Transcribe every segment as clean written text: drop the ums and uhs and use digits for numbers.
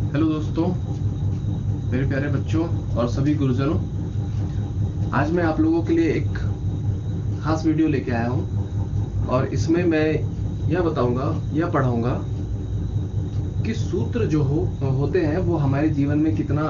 Hello दोस्तों, मेरे प्यारे बच्चों और सभी गुरुजनों। आज मैं आप लोगों के लिए एक खास वीडियो लेके आया हूँ और इसमें मैं यह बताऊंगा, यह पढ़ाऊंगा कि सूत्र जो होते हैं वो हमारे जीवन में कितना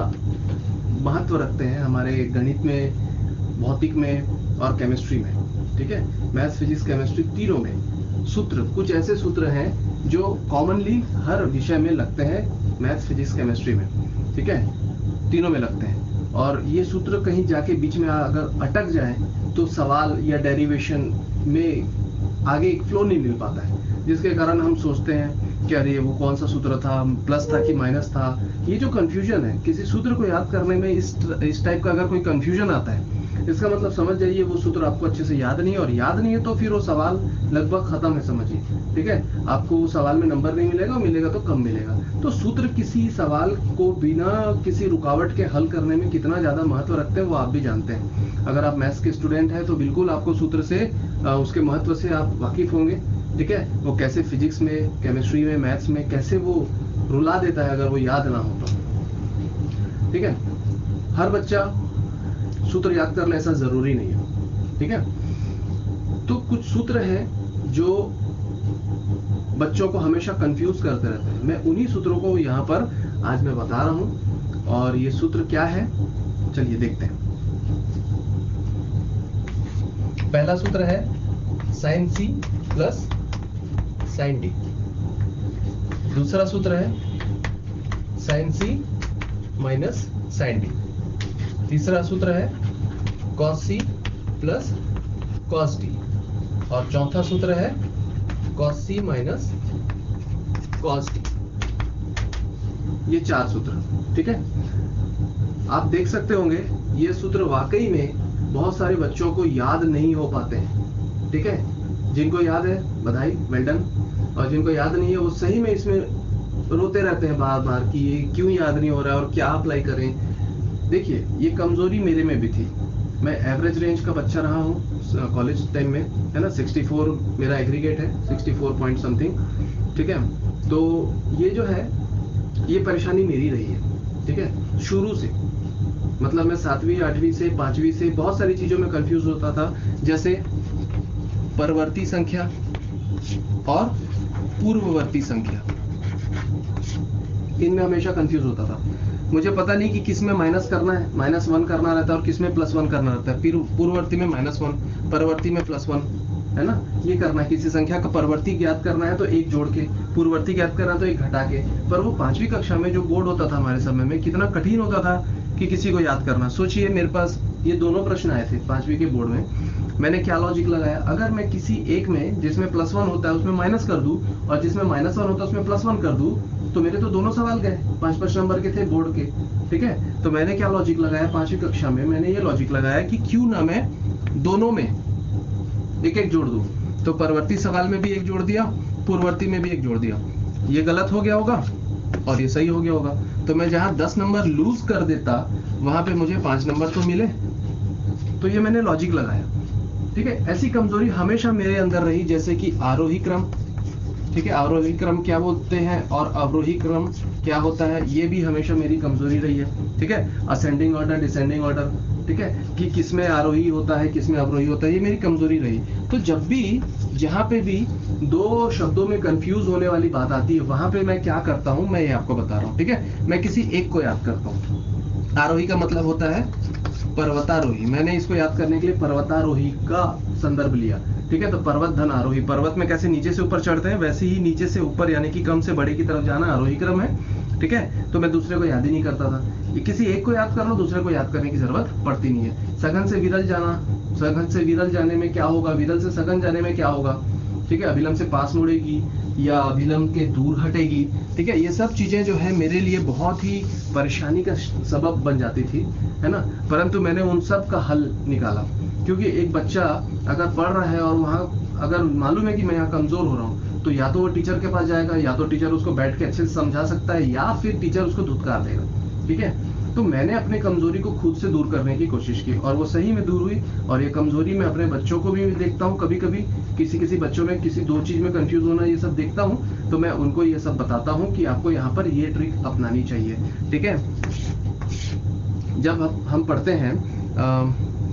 महत्व रखते हैं, हमारे गणित में, भौतिक में और केमिस्ट्री में। ठीक है, मैथ्स, फिजिक्स, केमिस्ट्री तीनों में सूत्र, कुछ ऐसे सूत्र हैं जो कॉमनली हर विषय में लगते हैं, मैथ्स, फिजिक्स, केमिस्ट्री में। ठीक है, तीनों में लगते हैं और ये सूत्र कहीं जाके बीच में अगर अटक जाए तो सवाल या डेरिवेशन में आगे एक फ्लो नहीं मिल पाता है, जिसके कारण हम सोचते हैं कि अरे वो कौन सा सूत्र था, प्लस था कि माइनस था। ये जो कंफ्यूजन है, किसी सूत्र को याद करने में इस टाइप का अगर कोई कंफ्यूजन आता है, इसका मतलब समझ जाइए वो सूत्र आपको अच्छे से याद नहीं है, और याद नहीं है तो फिर वो सवाल लगभग खत्म है, समझिए। ठीक है, आपको सवाल में नंबर नहीं मिलेगा, मिलेगा तो कम मिलेगा। तो सूत्र किसी सवाल को बिना किसी रुकावट के हल करने में कितना ज्यादा महत्व रखते हैं वो आप भी जानते हैं। अगर आप मैथ्स के स्टूडेंट हैं तो बिल्कुल आपको सूत्र से उसके महत्व से आप वाकिफ होंगे। ठीक है, वो कैसे फिजिक्स में, केमिस्ट्री में, मैथ्स में कैसे वो रुला देता है अगर वो याद ना हो तो। ठीक है, हर बच्चा सूत्र याद करना ऐसा जरूरी नहीं है। ठीक है, तो कुछ सूत्र हैं जो बच्चों को हमेशा कंफ्यूज करते रहते हैं। मैं उन्हीं सूत्रों को यहाँ पर आज मैं बता रहा हूं, और ये सूत्र क्या है चलिए देखते हैं। पहला सूत्र है sine C plus sine D. दूसरा सूत्र है sine C minus sine D. तीसरा सूत्र है cos C plus cos D. और चौथा सूत्र है cos C minus cos D. ये चार सूत्र। ठीक है, आप देख सकते होंगे ये सूत्र वाकई में बहुत सारे बच्चों को याद नहीं हो पाते हैं। ठीक है, जिनको याद है बधाई, वेल डन, और जिनको याद नहीं है वो सही में इसमें रोते रहते हैं बार बार कि ये क्यों याद नहीं हो रहा है और क्या अप्लाई करें। देखिए, ये कमजोरी मेरे में भी थी। मैं एवरेज रेंज का बच्चा रहा हूँ कॉलेज टाइम में, है ना। 64 मेरा एग्रीगेट है, 64 पॉइंट समथिंग। ठीक है, तो ये जो है ये परेशानी मेरी रही है। ठीक है, शुरू से, मतलब मैं 7वीं 8वीं से 5वीं से बहुत सारी चीजों में कंफ्यूज होता था, जैसे परवर्ती संख्या और पूर्ववर्ती संख्या, इनमें हमेशा कंफ्यूज होता था। मुझे पता नहीं कि किस में माइनस करना है, -1 करना रहता है, और किस में +1 करना रहता है। फिर पूर्ववर्ती में -1, परवर्ती में +1, है ना। ये करना है, किसी संख्या का परवर्ती ज्ञात करना है तो एक जोड़ के, पूर्ववर्ती ज्ञात करना है तो एक घटा के। पर वो 5वीं कक्षा में जो बोर्ड होता था हमारे समय में, कितना कठिन होता था कि किसी को याद करना। सोचिए, मेरे पास ये दोनों प्रश्न आए थे 5वीं के बोर्ड में। मैंने क्या लॉजिक लगाया, अगर मैं किसी एक में जिसमें +1 होता है उसमें माइनस कर दूं, और जिसमें -1 होता है उसमें +1 कर दूं, तो मेरे तो दोनों सवाल गए। 5-5 नंबर के थे बोर्ड के। ठीक है, तो मैंने क्या लॉजिक लगाया 5वीं कक्षा में, मैंने ये लॉजिक लगाया कि क्यों ना मैं दोनों में एक एक जोड़ दूं। तो परवर्ती सवाल में भी एक जोड़ दिया, पूर्ववर्ती में भी एक जोड़ दिया। ये गलत हो गया होगा और ये सही हो गया होगा, तो मैं जहां 10 नंबर लूज कर देता वहां पे मुझे 5 नंबर तो मिले। तो ये मैंने लॉजिक लगाया। ठीक है, ऐसी कमजोरी हमेशा मेरे अंदर रही, जैसे कि आरोही क्रम। ठीक है, आरोही क्रम क्या बोलते हैं और अवरोही क्रम क्या होता है, ये भी हमेशा मेरी कमजोरी रही है। ठीक है, असेंडिंग ऑर्डर, डिसेंडिंग ऑर्डर, ठीक है, कि किसमें आरोही होता है किसमें अवरोही होता है, ये मेरी कमजोरी रही। तो जब भी जहां पे भी दो शब्दों में कंफ्यूज होने वाली बात आती है, वहां पे मैं क्या करता हूं, मैं ये आपको बता रहा हूं। ठीक है, मैं किसी एक को याद करता हूं। आरोही का मतलब होता है पर्वतारोही। मैंने इसको याद करने के लिए पर्वतारोही का संदर्भ लिया। ठीक है, तो पर्वत धन आरोही, पर्वत में कैसे नीचे से ऊपर चढ़ते हैं, वैसे ही नीचे से ऊपर यानी कि कम से बड़े की तरफ जाना आरोही क्रम है। ठीक है, तो मैं दूसरे को याद ही नहीं करता था। किसी एक को याद कर लो, दूसरे को याद करने की जरूरत पड़ती नहीं है। सघन से विरल जाना, सघन से विरल जाने में क्या होगा, विरल से सघन जाने में क्या होगा। ठीक है, अभिलंब से पास मुड़ेगी या अभिलंब के दूर हटेगी। ठीक है, ये सब चीजें जो है मेरे लिए बहुत ही परेशानी का सबब बन जाती थी, है ना। परंतु मैंने उन सब का हल निकाला, क्योंकि एक बच्चा अगर पढ़ रहा है और वहाँ अगर मालूम है कि मैं यहाँ कमजोर हो रहा हूँ, तो या तो वो टीचर के पास जाएगा, या तो टीचर उसको बैठ के अच्छे से समझा सकता है, या फिर टीचर उसको धुतकार देगा। ठीक है, तो मैंने अपने कमजोरी को खुद से दूर करने की कोशिश की और वो सही में दूर हुई। और ये कमजोरी मैं अपने बच्चों को भी देखता हूँ, कभी कभी किसी बच्चों में किसी दो चीज में कंफ्यूज होना ये सब देखता हूँ, तो मैं उनको ये सब बताता हूँ कि आपको यहाँ पर ये ट्रिक अपनानी चाहिए। ठीक है, जब हम पढ़ते हैं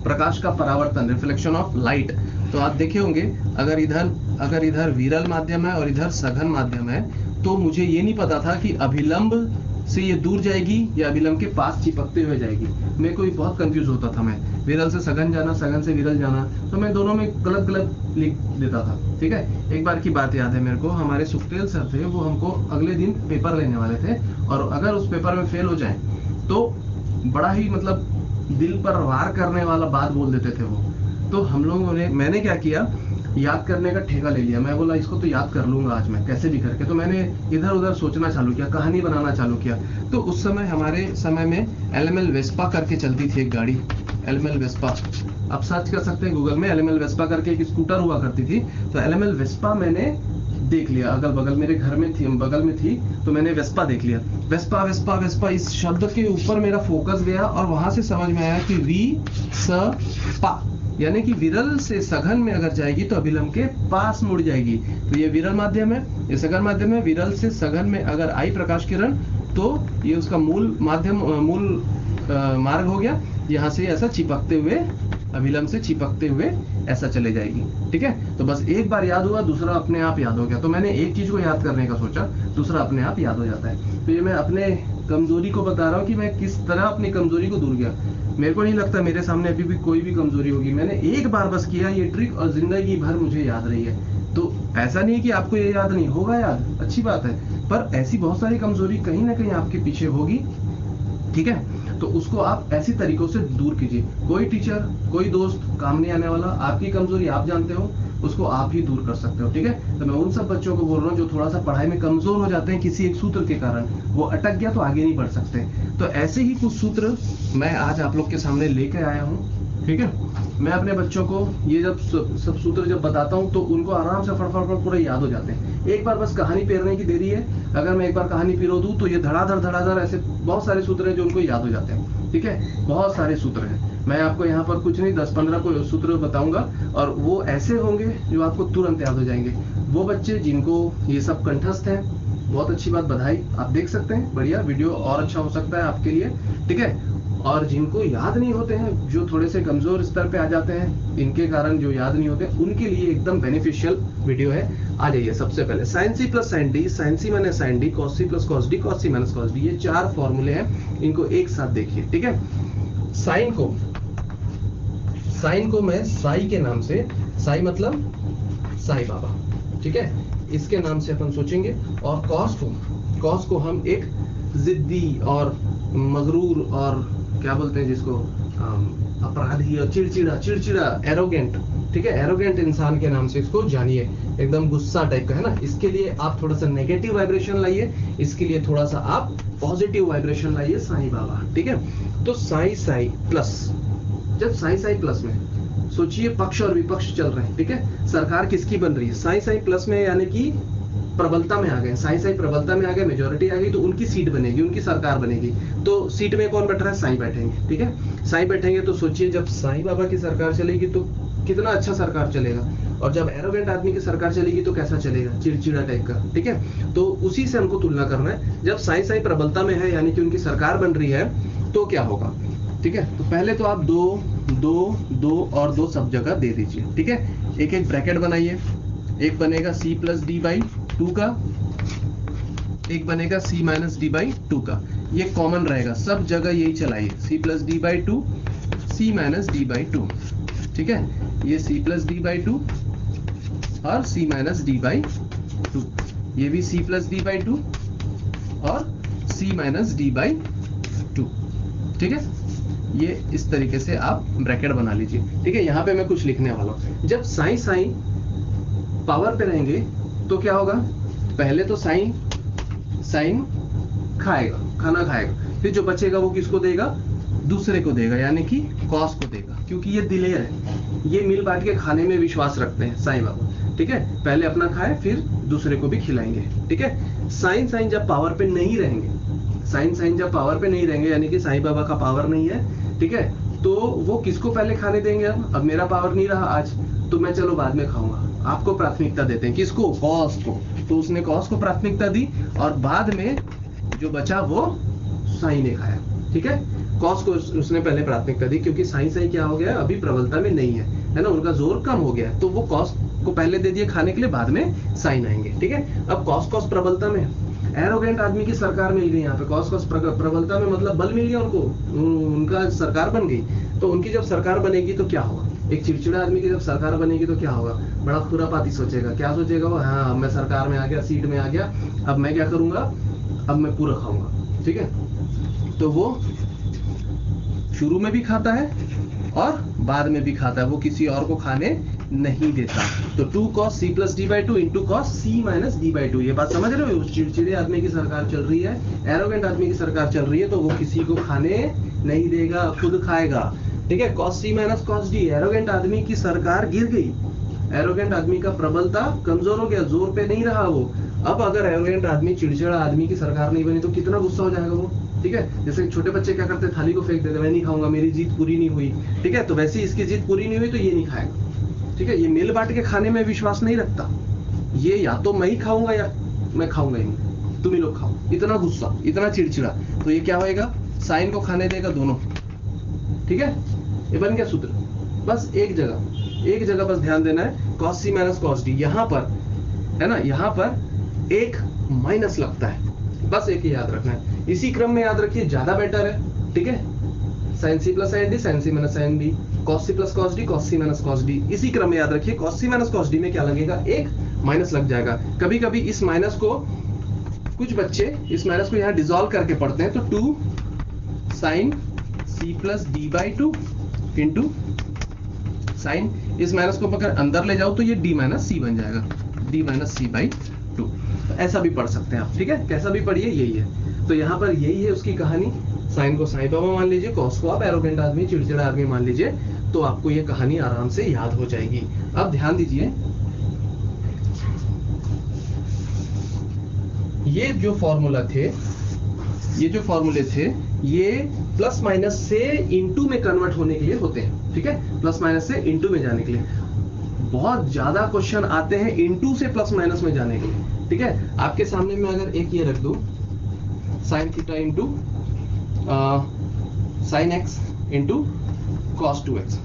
प्रकाश का परावर्तन, रिफ्लेक्शन ऑफ लाइट, तो आप देखे होंगे अगर इधर विरल माध्यम है और इधर सघन माध्यम है, तो मुझे ये नहीं पता था कि अभिलंब से ये दूर जाएगी या अभिलंब के पास चिपकते हुए जाएगी। मेरे को भी बहुत कंफ्यूज होता था, मैं विरल से सघन जाना, सघन से विरल जाना, तो मैं दोनों में गलत गलत लिख देता था। ठीक है, एक बार की बात याद है मेरे को, हमारे सुखदेव सर थे, वो हमको अगले दिन पेपर लेने वाले थे और अगर उस पेपर में फेल हो जाए तो बड़ा ही मतलब दिल पर वार करने वाला बात बोल देते थे वो। तो हम लोगों ने, मैंने क्या किया, याद करने का ठेका ले लिया। मैं बोला इसको तो याद कर लूंगा आज मैं कैसे भी करके। तो मैंने इधर उधर सोचना चालू किया, कहानी बनाना चालू किया। तो उस समय हमारे समय में एलएमएल वेस्पा करके चलती थी एक गाड़ी, एलएमएल वेस्पा, आप सर्च कर सकते हैं गूगल में, एलएमएल वेस्पा करके एक स्कूटर हुआ करती थी। तो एलएमएल वेस्पा मैंने देख लिया, अगल बगल मेरे घर में थी, बगल में थी, तो मैंने वेस्पा देख लिया। वेस्पा वेस्पा वेस्पा, इस शब्द के ऊपर मेरा फोकस गया और वहां से समझ में आया कि वी स पा, यानी कि विरल से सघन में अगर जाएगी तो अभिलंब के पास मुड़ जाएगी। तो ये विरल माध्यम है, ये सघन माध्यम है। विरल से सघन में अगर आई प्रकाश किरण तो ये उसका मूल माध्यम, मूल मार्ग हो गया। यहाँ से ऐसा चिपकते हुए, अभिलंब से चिपकते हुए ऐसा चले जाएगी। ठीक है, तो बस एक बार याद हुआ, दूसरा अपने आप याद हो गया। तो मैंने एक चीज को याद करने का सोचा, दूसरा अपने आप याद हो जाता है। तो ये मैं अपने कमजोरी को बता रहा हूँ कि मैं किस तरह अपनी कमजोरी को दूर किया। मेरे को नहीं लगता मेरे सामने अभी भी कोई भी कमजोरी होगी। मैंने एक बार बस किया ये ट्रिक और जिंदगी भर मुझे याद रही है। तो ऐसा नहीं है कि आपको ये याद नहीं होगा, याद अच्छी बात है, पर ऐसी बहुत सारी कमजोरी कहीं ना कहीं आपके पीछे होगी। ठीक है, तो उसको आप ऐसी तरीकों से दूर कीजिए। कोई टीचर, कोई दोस्त काम नहीं आने वाला। आपकी कमजोरी आप जानते हो, उसको आप ही दूर कर सकते हो। ठीक है, तो मैं उन सब बच्चों को बोल रहा हूँ जो थोड़ा सा पढ़ाई में कमजोर हो जाते हैं किसी एक सूत्र के कारण, वो अटक गया तो आगे नहीं बढ़ सकते। तो ऐसे ही कुछ सूत्र मैं आज आप लोग के सामने लेके आया हूँ। ठीक है, मैं अपने बच्चों को ये जब सब सूत्र जब बताता हूँ तो उनको आराम से फटाफट पूरे याद हो जाते हैं। एक बार बस कहानी पेरने की देरी है। अगर मैं एक बार कहानी पिरो दूं तो ये धड़ाधड़ ऐसे बहुत सारे सूत्र हैं जो उनको याद हो जाते हैं। ठीक है, बहुत सारे सूत्र हैं। मैं आपको यहाँ पर कुछ नहीं 10-15 को सूत्र बताऊंगा और वो ऐसे होंगे जो आपको तुरंत याद हो जाएंगे। वो बच्चे जिनको ये सब कंठस्थ है, बहुत अच्छी बात, बधाई, आप देख सकते हैं, बढ़िया, वीडियो और अच्छा हो सकता है आपके लिए। ठीक है, और जिनको याद नहीं होते हैं, जो थोड़े से कमजोर स्तर पे आ जाते हैं, इनके कारण जो याद नहीं होते, उनके लिए एकदम बेनिफिशियल वीडियो है। आ जाइए, सबसे पहले sine C plus sine D, sine C minus sine D, cos C plus cos D, cos C minus cos D, ये 4 फॉर्मूले हैं, इनको एक साथ देखिए। ठीक है, साइन को मैं साई के नाम से, साई मतलब साई बाबा, ठीक है, इसके नाम से अपन सोचेंगे। और कॉस को हम एक जिद्दी और मगरूर और क्या बोलते हैं जिसको, अपराधी और चिड़चिड़ा एरोगेंट, ठीक है, एरोगेंट इंसान के नाम से इसको जानिए, एकदम गुस्सा टाइप का है ना। इसके लिए आप थोड़ा सा नेगेटिव वाइब्रेशन लाइए, इसके लिए थोड़ा सा आप पॉजिटिव वाइब्रेशन लाइए, साई बाबा। ठीक है, तो साई प्लस, जब साई प्लस में सोचिए पक्ष और विपक्ष चल रहे हैं। ठीक है, सरकार किसकी बन रही है, साई प्लस में, यानी कि प्रबलता में आ गए, साई प्रबलता में आ गए, मेजोरिटी आ गई, तो उनकी सीट बनेगी, उनकी सरकार बनेगी। तो सीट में कौन बैठ रहा है, साई बैठेंगे। ठीक है, साई बैठेंगे तो सोचिए जब साई बाबा की सरकार चलेगी तो कितना अच्छा सरकार चलेगा, और जब एरोगेंट आदमी की सरकार चलेगी तो कैसा चलेगा, चिड़चिड़ा टाइप का। ठीक है, तो उसी से हमको तुलना करना है। जब साई प्रबलता में है, यानी कि उनकी सरकार बन रही है, तो क्या होगा। ठीक है, तो पहले तो आप 2 2 और 2 सब जगह दे दीजिए। ठीक है, एक एक ब्रैकेट बनाइए, एक बनेगा c प्लस डी बाई 2 का, एक बनेगा c माइनस डी बाई 2 का। ये कॉमन रहेगा, सब जगह यही चलाइए, c plus D by 2, c minus D by 2। ठीक है, ये c प्लस डी बाई 2 और c माइनस डी बाई 2, ये भी c प्लस डी बाई 2 और c माइनस डी बाई 2। ठीक है, ये इस तरीके से आप ब्रैकेट बना लीजिए। ठीक है, यहाँ पे मैं कुछ लिखने वाला हूँ। जब साई पावर पे रहेंगे तो क्या होगा, पहले तो साइन खाएगा, खाना खाएगा, फिर जो बचेगा वो किसको देगा, दूसरे को देगा, यानी कि कॉस को देगा, क्योंकि ये दिलेर है, ये मिल बांट के खाने में विश्वास रखते हैं साईं बाबा। ठीक है, पहले अपना खाए फिर दूसरे को भी खिलाएंगे। ठीक है, साइन जब पावर पे नहीं रहेंगे, साइन साइन जब पावर पे नहीं रहेंगे, यानी कि साईं बाबा का पावर नहीं है, ठीक है, तो वो किसको पहले खाने देंगे? अब मेरा पावर नहीं रहा आज, तो मैं चलो बाद में खाऊंगा। आपको प्राथमिकता देते हैं, किसको? कॉस को। तो उसने कॉस को प्राथमिकता दी और बाद में जो बचा वो साइन ने खाया, ठीक है। कॉस को उसने पहले प्राथमिकता दी क्योंकि साइन साइन क्या हो गया, अभी प्रबलता में नहीं है ना, उनका जोर कम हो गया है, तो वो कॉस को पहले दे दिए खाने के लिए, बाद में साइन आएंगे, ठीक है। अब कॉस कॉस प्रबलता में एरोगेंट आदमी की सरकार मिल गई यहाँ पे, कॉस कॉस प्रबलता में मतलब बल मिल गया उनको, उनका सरकार बन गई। तो उनकी जब सरकार बनेगी तो क्या होगा? एक चिड़चिड़ा आदमी की जब सरकार बनेगी तो क्या होगा? बड़ा खुरापाती सोचेगा। क्या सोचेगा वो? हाँ, अब मैं सरकार में आ गया, सीट में आ गया, अब मैं क्या करूंगा, अब मैं पूरा खाऊंगा, ठीक है। तो वो शुरू में भी खाता है और बाद में भी खाता है, वो किसी और को खाने नहीं देता। तो 2 cos c plus d/2 into cos c minus d/2, ये बात समझ रहे हो? उस चिड़चिड़े आदमी की सरकार चल रही है, एरोगेंट आदमी की सरकार चल रही है, तो वो किसी को खाने नहीं देगा, खुद खाएगा, ठीक है। cos c minus cos d, arrogant आदमी की सरकार गिर गई, एरोगेंट आदमी का प्रबलता कमजोर हो गया, जोर पे नहीं रहा वो। अब अगर एरोगेंट आदमी, चिड़चिड़ा आदमी की सरकार नहीं बनी तो कितना गुस्सा हो जाएगा वो, ठीक है। जैसे छोटे बच्चे क्या करते हैं, थाली को फेंक देते, मैं नहीं खाऊंगा, मेरी जीत पूरी नहीं हुई, ठीक है। तो वैसे ही इसकी जीत पूरी नहीं हुई तो ये नहीं खाएगा, ठीक है। ये मिल बांट के खाने में विश्वास नहीं रखता, ये या तो मैं ही खाऊंगा या मैं खाऊंगा ही नहीं, तुम ही लोग खाओ। इतना गुस्सा, इतना चिड़चिड़ा, तो ये क्या होएगा, साइन को खाने देगा दोनों, ठीक है। ये बन गया सूत्र। बस एक जगह बस ध्यान देना है, cos c minus cos d, यहाँ पर है ना, यहाँ पर एक माइनस लगता है, बस एक ही याद रखना है। इसी क्रम में याद रखिए, ज्यादा बेटर है, ठीक है। sin c plus sin d, sin c minus sin d, cos c plus cos d, cos c minus cos d, इसी क्रम में याद रखिए। cos c minus cos d में क्या लगेगा, एक माइनस लग जाएगा। कभी कभी इस माइनस को, कुछ बच्चे इस माइनस को यहाँ डिसॉल्व करके पढ़ते हैं, तो 2 sin c plus d/2 into sine, इस माइनस को अगर अंदर ले जाओ तो ये d माइनस सी बन जाएगा, d माइनस c/2। तो ऐसा भी पढ़ सकते हैं आप, ठीक है, कैसा भी पढ़िए, यही है। तो यहाँ पर यही है उसकी कहानी। साइन को साईं बाबा मान लीजिए, कॉस को आप एरोगेंट आदमी, चिड़चिड़ा आदमी मान लीजिए, तो आपको ये कहानी आराम से याद हो जाएगी। अब ध्यान दीजिए, ये जो फॉर्मूले थे, ये प्लस माइनस से इनटू में कन्वर्ट होने के लिए होते हैं, ठीक है, प्लस माइनस से इनटू में जाने के लिए। बहुत ज्यादा क्वेश्चन आते हैं इनटू से प्लस माइनस में जाने के लिए, ठीक है। आपके सामने में अगर एक ये रख दूं, sine theta into sine x into cos 2x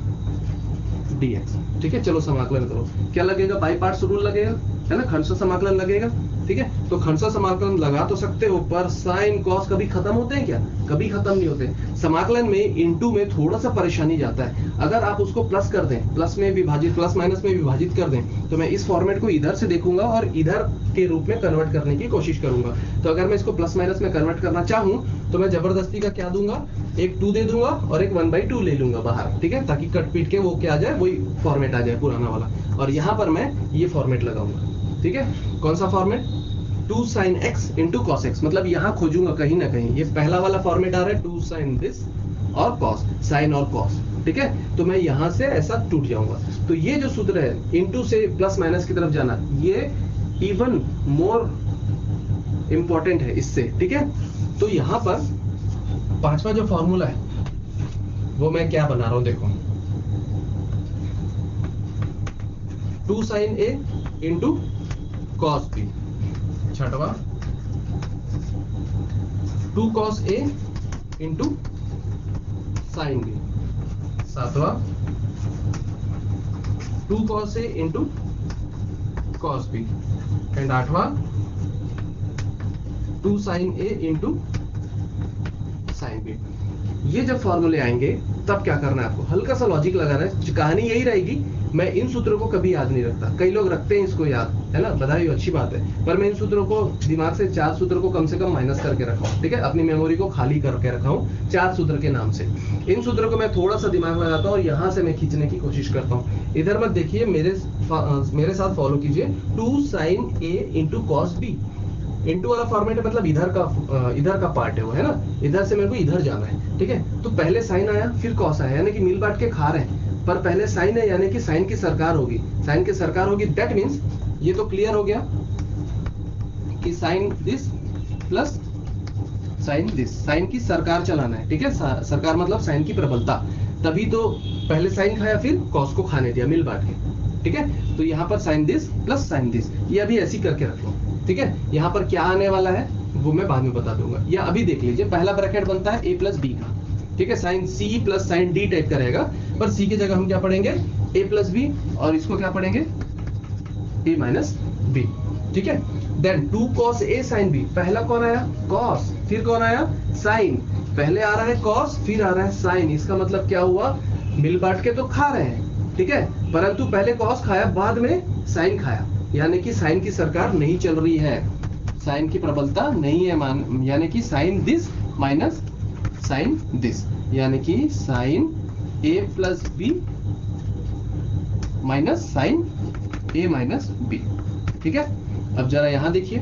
dx, ठीक है। चलो समाकलन करो, क्या लगेगा, बाई पार्ट्स रूल लगेगा, है ना, खंड समाकलन लगेगा, ठीक है। तो खंड समाकलन लगा तो सकते हो, पर साइन कॉस कभी खत्म होते हैं क्या? कभी खत्म नहीं होते। समाकलन में इनटू में थोड़ा सा परेशानी जाता है। अगर आप उसको प्लस कर दें, प्लस माइनस में विभाजित कर दें, तो मैं इस फॉर्मेट को इधर से देखूंगा और इधर के रूप में कन्वर्ट करने की कोशिश करूंगा। तो अगर मैं इसको प्लस माइनस में कन्वर्ट करना चाहूं तो मैं जबरदस्ती का क्या दूंगा, एक 2 दे दूंगा और एक 1/2 ले लूंगा बाहर, ठीक है, ताकि कट पीट के वो क्या आ जाए, वही फॉर्मेट आ जाए पुराना वाला। और यहाँ पर मैं ये फॉर्मेट लगाऊंगा, ठीक है। कौन सा format, 2 sin x into cos x, मतलब यहाँ खोजूंगा कहीं ना कहीं, ये पहला वाला फॉर्मेट आ रहा है, 2 sin दिस और कॉस, साइन और कॉस, ठीक है। तो मैं यहाँ से ऐसा टूट जाऊंगा। तो ये जो सूत्र है, इनटू से प्लस माइनस की तरफ जाना, ये इवन मोर इंपॉर्टेंट है इससे, ठीक है। तो यहाँ पर पांचवा जो फॉर्मूला है वो मैं क्या बना रहा हूं, देखो, 2 sin a into cos b, छठवा 2 cos a into sine b, सातवा 2 cos a into cos b, and आठवा 2 sin a into sine b। ये जब फॉर्मूले आएंगे तब क्या करना है आपको, हल्का सा लॉजिक लगाना है। कहानी यही रहेगी, मैं इन सूत्रों को कभी याद नहीं रखता, कई लोग रखते हैं इसको याद, है ना, बधाई हो, अच्छी बात है, पर मैं इन सूत्रों को दिमाग से 4 सूत्रों को कम से कम माइनस करके रखा हूं, ठीक है, अपनी मेमोरी को खाली करके रखा हूं 4 सूत्र के नाम से। इन सूत्रों को मैं थोड़ा सा दिमाग लगाता हूं और यहाँ से मैं खींचने की कोशिश करता हूँ। इधर मत देखिए, मेरे साथ फॉलो कीजिए, 2 sin a into cos b, into वाला फॉर्मेट है, मतलब इधर का पार्ट है वो, है ना, इधर से मेरे को इधर जाना है, ठीक है। तो पहले साइन आया फिर कॉस आया, यानी कि मिल बांट के खा रहे हैं, पर पहले साइन है, यानी कि साइन की सरकार होगी, साइन की सरकार होगी, दैट मीन्स ये तो क्लियर हो गया कि sine this plus sine this, sine की सरकार चलाना है, ठीक है, सरकार मतलब साइन की प्रबलता, तभी तो पहले साइन खाया फिर कॉस को खाने दिया मिल बांट के, ठीक है। तो यहाँ पर sine this plus sine this, ये अभी ऐसी करके रख लो, ठीक है। यहाँ पर क्या आने वाला है वो मैं बाद में बता दूंगा, या अभी देख लीजिए। पहला ब्रैकेट बनता है a प्लस बी का, ठीक है, sine C plus sine D type का रहेगा, पर सी की जगह हम क्या पढ़ेंगे a प्लस बी, और इसको क्या पढ़ेंगे a माइनस बी, ठीक है। Then 2 cos a sin b, पहला कौन आया cos, फिर कौन आया sin, पहले आ रहा है cos फिर आ रहा है sin, इसका मतलब क्या हुआ, मिल बांट के तो खा रहे हैं, ठीक है, परंतु पहले cos खाया बाद में sin खाया, यानी कि sin की सरकार नहीं चल रही है, sin की प्रबलता नहीं है, यानी कि sin this minus sin this, यानी कि sin a plus B minus sin a minus B, ठीक है। अब जरा यहां देखिए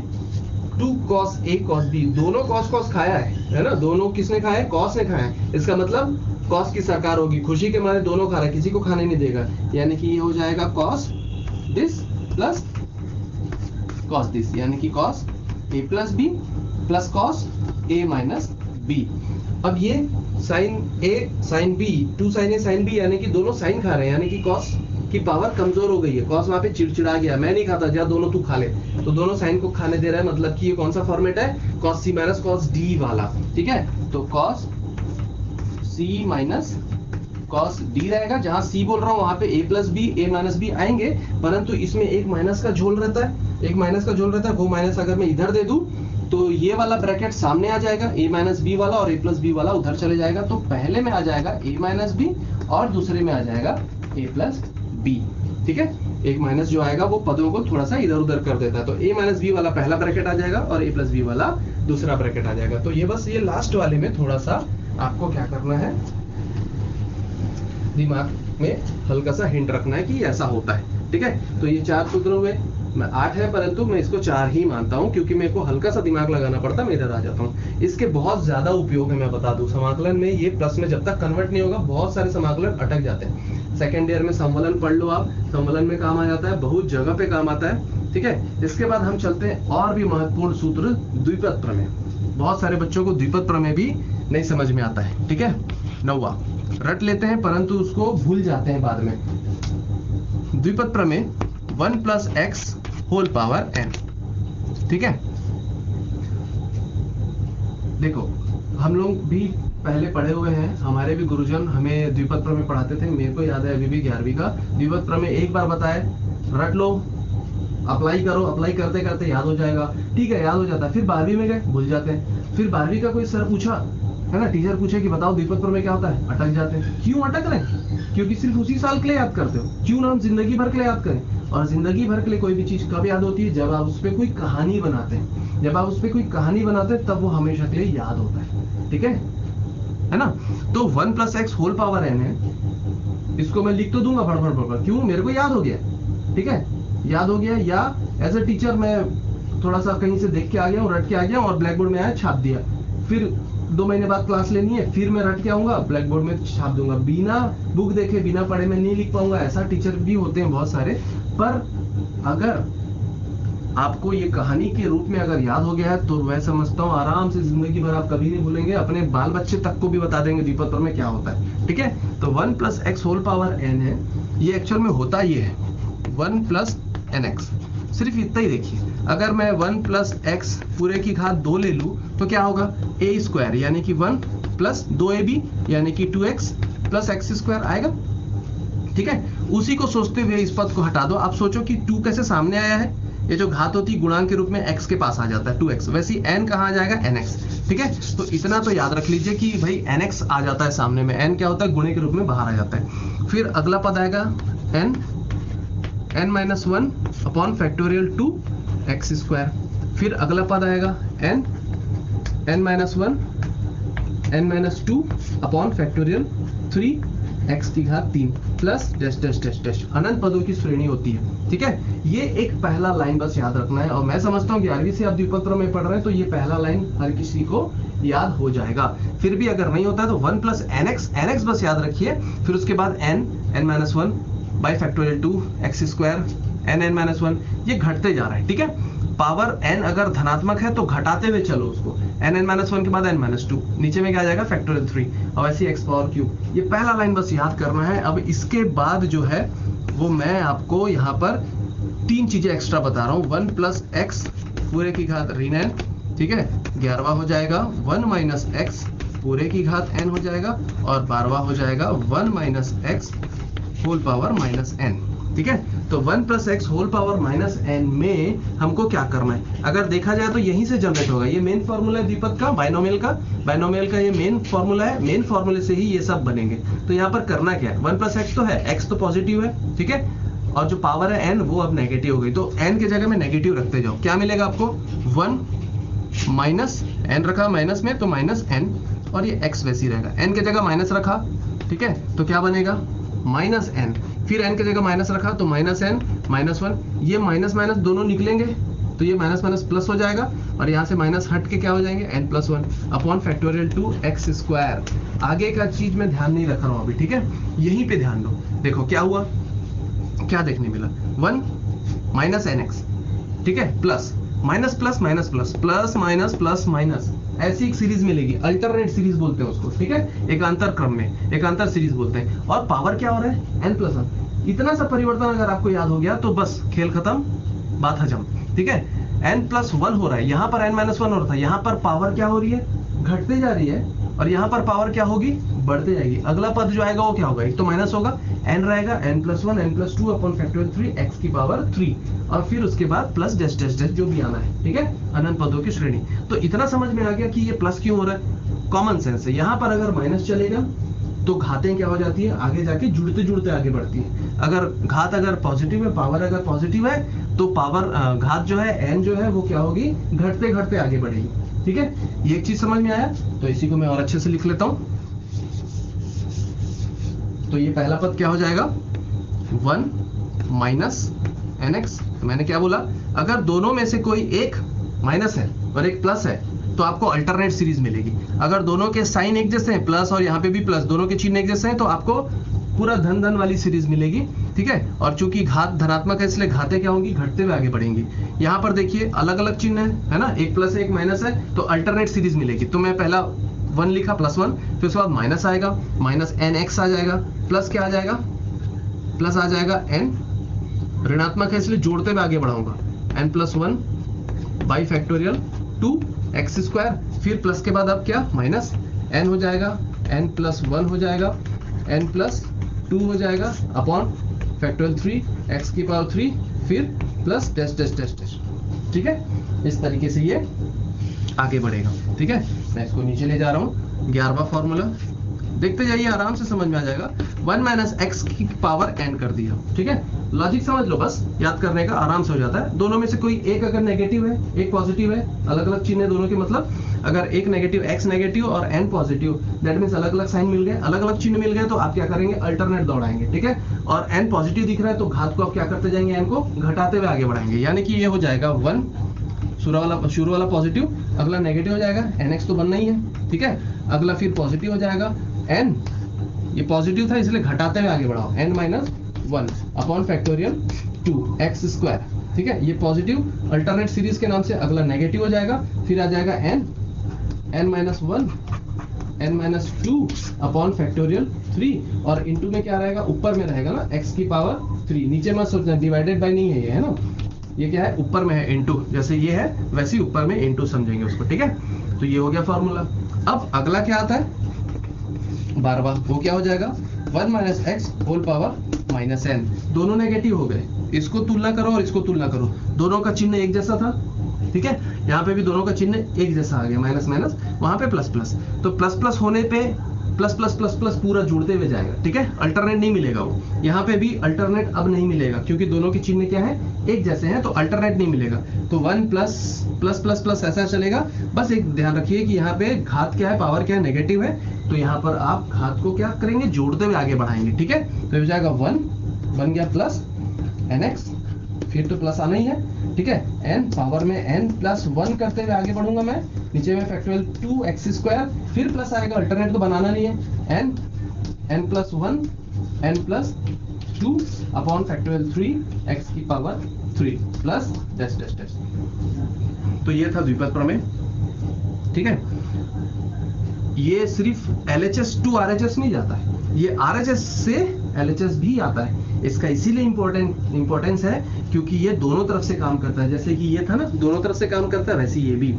2 cos a cos b, दोनों cos खाया है ना, दोनों किसने खाया है, cos ने खाया है, इसका मतलब cos की सरकार होगी, खुशी के मारे दोनों खा रहे, किसी को खाने नहीं देगा, यानी कि ये हो जाएगा cos this plus cos this, यानी कि cos a plus b plus cos a minus b। अब ये sin a sin b, 2 sin a sin b, यानी कि दोनों sin खा रहे हैं, यानी कि cos की पावर कमजोर हो गई है, cos वहां पे चिड़चिड़ा गया, मैं नहीं खाता, जा दोनों तू खा ले, तो दोनों साइन को खाने दे रहा है, मतलब कि ये कौन सा फॉर्मेट है, cos c minus cos d वाला, ठीक है। तो cos c minus cos d रहेगा, जहां c बोल रहा हूं वहां पे a plus B a minus B आएंगे, परंतु इसमें एक माइनस का झोल रहता है, एक माइनस का झोल रहता है, वो माइनस अगर मैं इधर दे दूं तो ये वाला ब्रैकेट सामने आ जाएगा, a माइनस बी वाला, और a प्लस बी वाला उधर चले जाएगा, तो पहले में आ जाएगा a माइनस बी और दूसरे में आ जाएगा a प्लस बी, ठीक है। एक माइनस जो आएगा वो पदों को थोड़ा सा इधर उधर कर देता है, तो a माइनस बी वाला पहला ब्रैकेट आ जाएगा और a प्लस बी वाला दूसरा ब्रैकेट आ जाएगा। तो ये बस ये लास्ट वाले में थोड़ा सा आपको क्या करना है, दिमाग में हल्का सा हिंट रखना है कि ऐसा होता है, ठीक है। तो ये 4 सूत्र हुए, मैं 8 है परंतु मैं इसको 4 ही मानता हूं, क्योंकि मेरे को हल्का सा दिमाग लगाना पड़ता है, मैं इधर आ जाता हूं। इसके बहुत ज्यादा उपयोग है, मैं बता दूं, समाकलन में ये प्लस में जब तक कन्वर्ट नहीं होगा बहुत सारे समाकलन अटक जाते हैं। सेकेंड ईयर में समवलन पढ़ लो आप, समवलन में काम आ जाता है, बहुत जगह पे काम आता है, ठीक है। इसके बाद हम चलते हैं और भी महत्वपूर्ण सूत्र, द्विपद प्रमेय। बहुत सारे बच्चों को द्विपद प्रमेय भी नहीं समझ में आता है, ठीक है। 9वां रट लेते हैं परंतु उसको भूल जाते हैं बाद में। द्विपद प्रमेय 1 plus x whole power n, ठीक है। देखो हम लोग भी पहले पढ़े हुए हैं, हमारे भी गुरुजन हमें द्विपद प्रमेय पढ़ाते थे, मेरे को याद है अभी भी 11वीं का द्विपद प्रमेय एक बार बताए, रट लो, अप्लाई करो, अप्लाई करते करते याद हो जाएगा, ठीक है, याद हो जाता है। फिर 12वीं में गए भूल जाते हैं, फिर 12वीं का कोई सर पूछा है ना, टीचर पूछे कि बताओ द्विपद प्रमेय क्या होता है, अटक जाते हैं। क्यों अटक रहे हैं, क्योंकि सिर्फ उसी साल के लिए याद करते हो, क्यों ना हम जिंदगी भर के लिए याद करें। और जिंदगी भर के लिए कोई भी चीज कब याद होती है, जब आप उस पर कोई कहानी बनाते हैं, जब आप उस पर कोई कहानी बनाते हैं तब वो हमेशा के लिए याद होता है, ठीक है ना। तो 1 plus x whole power n है, इसको मैं लिख तो दूंगा भड़ भड़ भड़, क्यों, मेरे को याद हो गया, ठीक है, याद हो गया, या एज ए टीचर मैं थोड़ा सा कहीं से देख के आ गया हूँ, रट के आ गया और ब्लैक बोर्ड में आया छाप दिया, फिर 2 महीने बाद क्लास लेनी है, फिर मैं रट के आऊंगा ब्लैक बोर्ड में छाप दूंगा, बिना बुक देखे बिना पढ़े मैं नहीं लिख पाऊंगा। ऐसा टीचर भी होते हैं बहुत सारे, पर अगर आपको ये कहानी के रूप में अगर याद हो गया है तो मैं समझता हूँ आराम से जिंदगी भर आप कभी नहीं भूलेंगे, अपने बाल बच्चे तक को भी बता देंगे द्विपद प्रमेय क्या होता है, ठीक है। तो 1 plus x whole power n है, ये एक्चुअल में होता ये है 1 प्लस nx, सिर्फ इतना ही देखिए। अगर मैं 1 प्लस एक्स पूरे की घात 2 ले लूं तो क्या होगा, a स्क्वायर यानी कि 1 प्लस 2ab यानी कि 2x प्लस एक्स स्क्वायर आएगा, ठीक है। उसी को सोचते हुए इस पद को हटा दो, आप सोचो कि 2 कैसे सामने आया है, ये जो घात होती है गुणांक के रूप में x के पास आ जाता है 2x, वैसे ही n कहाँ आ जाएगा nx, ठीक है। तो इतना तो याद रख लीजिए कि भाई nx आ जाता है सामने में, n क्या होता है गुणे के रूप में बाहर आ जाता है। फिर अगला पद आएगा n minus 1 upon factorial 2 X square, फिर अगला पद आएगा n minus 1 n minus 2 upon factorial 3 x की घात 3 plus dash dash dash dash, अनंत पदों की श्रेणी होती है, ठीक है। ये एक पहला लाइन बस याद रखना है, और मैं समझता हूँ 11वीं से आप द्विपद प्रमेय पढ़ रहे हैं तो ये पहला लाइन हर किसी को याद हो जाएगा। फिर भी अगर नहीं होता है तो 1 प्लस nx बस याद रखिए, फिर उसके बाद n minus 1 by factorial 2 X square n minus 1, ये घटते जा रहा है, ठीक है। पावर n अगर धनात्मक है तो घटाते हुए चलो उसको, n(-1) के बाद n-2, नीचे में क्या आ जाएगा फैक्टोरियल 3 और ऐसे x पावर क्यूब। ये पहला लाइन बस याद करना है। अब इसके बाद जो है वो मैं आपको यहाँ पर 3 चीजें एक्स्ट्रा बता रहा हूँ। 1 + x पूरे की घात ऋण n, ठीक है, 11वां हो जाएगा 1 - x पूरे की घात n हो जाएगा, और 12वां हो जाएगा 1 - x होल पावर -n, ठीक है। तो 1 + x होल पावर -n में हमको क्या करना है, अगर देखा जाए तो यहीं से जनरेट होगा। ये मेन फॉर्मूला है दीपक का, बाइनोमियल का ये मेन फॉर्मूला है। मेन फॉर्मूले से ही ये सब बनेंगे। तो यहाँ पर करना क्या है, 1 + x तो है, x तो पॉजिटिव है, ठीक है, और जो पावर है n वो अब नेगेटिव हो गई, तो n की जगह में नेगेटिव रखते जाओ। क्या मिलेगा आपको, 1 - n रखा माइनस में तो -n, और ये x वैसे ही रहेगा। n की जगह माइनस रखा, ठीक है, तो क्या बनेगा -n, फिर n की जगह माइनस रखा तो -n -1, ये माइनस माइनस दोनों निकलेंगे तो ये माइनस माइनस प्लस हो जाएगा, और यहाँ से माइनस हट के क्या हो जाएंगे n+1 अपॉन फैक्टोरियल 2x²। आगे का चीज में ध्यान नहीं रख रहा हूँ अभी, ठीक है, यहीं पे ध्यान दो। देखो क्या हुआ, क्या देखने मिला, 1 - nx, ठीक है, plus minus plus minus plus plus minus plus minus, ऐसी एक सीरीज मिलेगी, अल्टरनेट सीरीज बोलते हैं उसको, ठीक है, एकांतर क्रम में एकांतर सीरीज बोलते हैं। और पावर क्या हो रहा है n+1। इतना सा परिवर्तन अगर आपको याद हो गया तो बस खेल खत्म, बात हजम, ठीक है। n+1 हो रहा है, यहाँ पर n-1 हो रहा था, यहाँ पर पावर क्या हो रही है, घटते जा रही है, और यहाँ पर पावर क्या होगी, बढ़ते जाएगी। अगला पद जो आएगा वो क्या होगा, एक तो माइनस होगा, n रहेगा, n+1 n+2 upon factorial 3 x की पावर 3, और फिर उसके बाद प्लस डैश डैश डैश जो भी आना है, ठीक है, अनंत पदों की श्रेणी। तो इतना समझ में आ गया कि ये प्लस क्यों हो रहा है, कॉमन सेंस है। यहाँ पर अगर माइनस चलेगा तो घातें क्या हो जाती है, आगे जाके जुड़ते जुड़ते आगे बढ़ती है। अगर घात अगर पॉजिटिव है, पावर अगर पॉजिटिव है, तो पावर घात जो है n जो है वो क्या होगी, घटते घटते आगे बढ़ेगी, ठीक है। ये एक चीज समझ में आया, तो इसी को मैं और अच्छे से लिख लेता हूं। तो ये पहला पद क्या हो जाएगा, 1 - nx। तो मैंने क्या बोला, अगर दोनों में से कोई एक माइनस है और एक प्लस है तो आपको अल्टरनेट सीरीज मिलेगी। अगर दोनों के साइन एक जैसे हैं, प्लस और यहाँ पे भी प्लस, दोनों के चिन्ह एक जैसे हैं, तो आपको पूरा धन धन वाली सीरीज मिलेगी, ठीक है। और चूंकि घात धनात्मक है इसलिए घातें क्या होंगी, घटते हुए आगे बढ़ेंगी। यहाँ पर देखिए अलग अलग चिन्ह है ना, एक प्लस है एक माइनस है, तो अल्टरनेट सीरीज मिलेगी। तो मैं पहला 1 लिखा +1, फिर उसके बाद माइनस आएगा, -nx आ जाएगा, प्लस क्या आ जाएगा, प्लस आ जाएगा n, ऋणात्मक है इसलिए जोड़ते हुए आगे बढ़ाऊंगा, n+1 बाई फैक्टोरियल 2x², फिर प्लस के बाद अब क्या माइनस n हो जाएगा, n+1 हो जाएगा, n+2 हो जाएगा अपॉन फैक्टोरियल 3 x की पावर 3, फिर plus dash dash dash dash, ठीक है। इस तरीके से ये आगे बढ़ेगा, ठीक है। मैं इसको नीचे ले जा रहा हूँ, 11वां फॉर्मूला देखते जाइए, आराम से समझ में आ जाएगा। 1 - x की पावर n कर दिया, ठीक है। लॉजिक समझ लो, बस याद करने का आराम से हो जाता है। दोनों में से कोई एक अगर नेगेटिव है, एक पॉजिटिव है, अलग अलग चिन्ह है दोनों के, मतलब अगर एक नेगेटिव, x नेगेटिव और n पॉजिटिव, दैट मींस अलग अलग साइन मिल गए, अलग अलग चिन्ह मिल गए, तो आप क्या करेंगे, अल्टरनेट दौड़ाएंगे, ठीक है। और n पॉजिटिव दिख रहा है तो घात को आप क्या करते जाएंगे, n को घटाते हुए आगे बढ़ाएंगे, यानी कि ये हो जाएगा 1 शुरू वाला पॉजिटिव, अगला नेगेटिव हो जाएगा, nx तो बनना ही है, ठीक है। अगला फिर पॉजिटिव हो जाएगा, n ये पॉजिटिव था इसलिए घटाते हुए आगे बढ़ाओ, n-1 अपॉन फैक्टोरियल 2x², ठीक है। ये पॉजिटिव अल्टरनेट सीरीज के नाम से, अगला नेगेटिव हो जाएगा, फिर आ जाएगा n-1 n-2 अपॉन फैक्टोरियल 3, और इनटू में क्या रहेगा, ऊपर में रहेगा ना x की पावर 3, नीचे मत सोचना, डिवाइडेड बाय नहीं है ये, है ना, ये क्या है, ऊपर में है इनटू, जैसे ये है वैसे ही ऊपर में इनटू समझेंगे उसको, ठीक है। तो ये हो गया फॉर्मूला। अब अगला क्या आता है, 12वां, वो क्या हो जाएगा, 1 - x होल पावर -n। दोनों नेगेटिव हो गए, इसको तुलना करो और इसको तुलना करो, दोनों का चिन्ह एक जैसा था, ठीक है। यहाँ पे भी दोनों का चिन्ह एक जैसा आ गया, माइनस माइनस, वहां पे प्लस प्लस, तो प्लस प्लस होने पे प्लस प्लस प्लस प्लस पूरा जुड़ते हुए जाएगा, ठीक है। अल्टरनेट नहीं मिलेगा वो, यहाँ पे भी अल्टरनेट अब नहीं मिलेगा क्योंकि दोनों के चिन्ह क्या है, एक जैसे हैं, तो अल्टरनेट नहीं मिलेगा। तो 1 प्लस प्लस प्लस प्लस ऐसा चलेगा। बस एक ध्यान रखिए कि यहाँ पे घात क्या है, पावर क्या है, नेगेटिव है, तो यहाँ पर आप घात को क्या करेंगे, जोड़ते हुए आगे बढ़ाएंगे, ठीक है। तो हो जाएगा 1 बन गया प्लस nx, फिर तो प्लस आना ही है, ठीक है। n पावर में n+1 करते हुए आगे बढ़ूंगा मैं, नीचे में फैक्टोरियल 2x², फिर प्लस आएगा, अल्टरनेट तो बनाना नहीं है, n+1 n+2 upon factorial 3 x की power 3 plus dash dash dash. तो ये था द्विपद प्रमेय, ठीक है। ये सिर्फ LHS टू RHS नहीं जाता है, ये RHS से LHS भी आता है। इसका इसीलिए इंपॉर्टेंस है क्योंकि ये दोनों तरफ से काम करता है। जैसे कि ये था ना, दोनों तरफ से काम करता है, वैसे ये भी।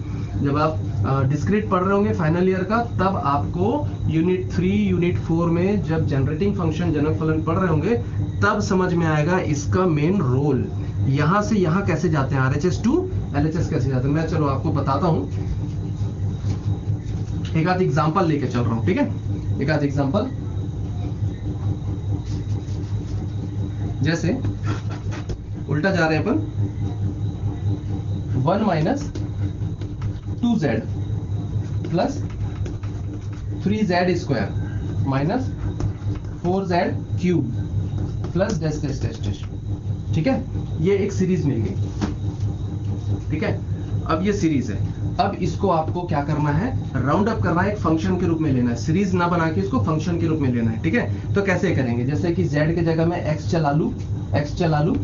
जब आप डिस्क्रीट पढ़ रहे होंगे फाइनल ईयर का, तब आपको यूनिट 3 यूनिट 4 में जब जनरेटिंग फंक्शन जनक फलन पढ़ रहे होंगे, तब समझ में आएगा इसका मेन रोल। यहां से यहां कैसे जाते हैं, RHS टू LHS कैसे जाते हैं, मैं चलो आपको बताता हूं। एक आध एग्जांपल लेके चल रहा हूं, ठीक है। एक आध एग्जांपल, जैसे उल्टा जा रहे हैं अपन, 1 minus 2z plus 3z square minus 4z cube plus dash dash dash dash, ठीक है। ये एक सीरीज मिल गई, ठीक है। अब ये सीरीज है, अब इसको आपको क्या करना है, राउंड अप करना है, एक फंक्शन के रूप में लेना है, सीरीज ना बना के इसको फंक्शन के रूप में लेना है, ठीक है। तो कैसे करेंगे, जैसे कि z के जगह में x चला लूं,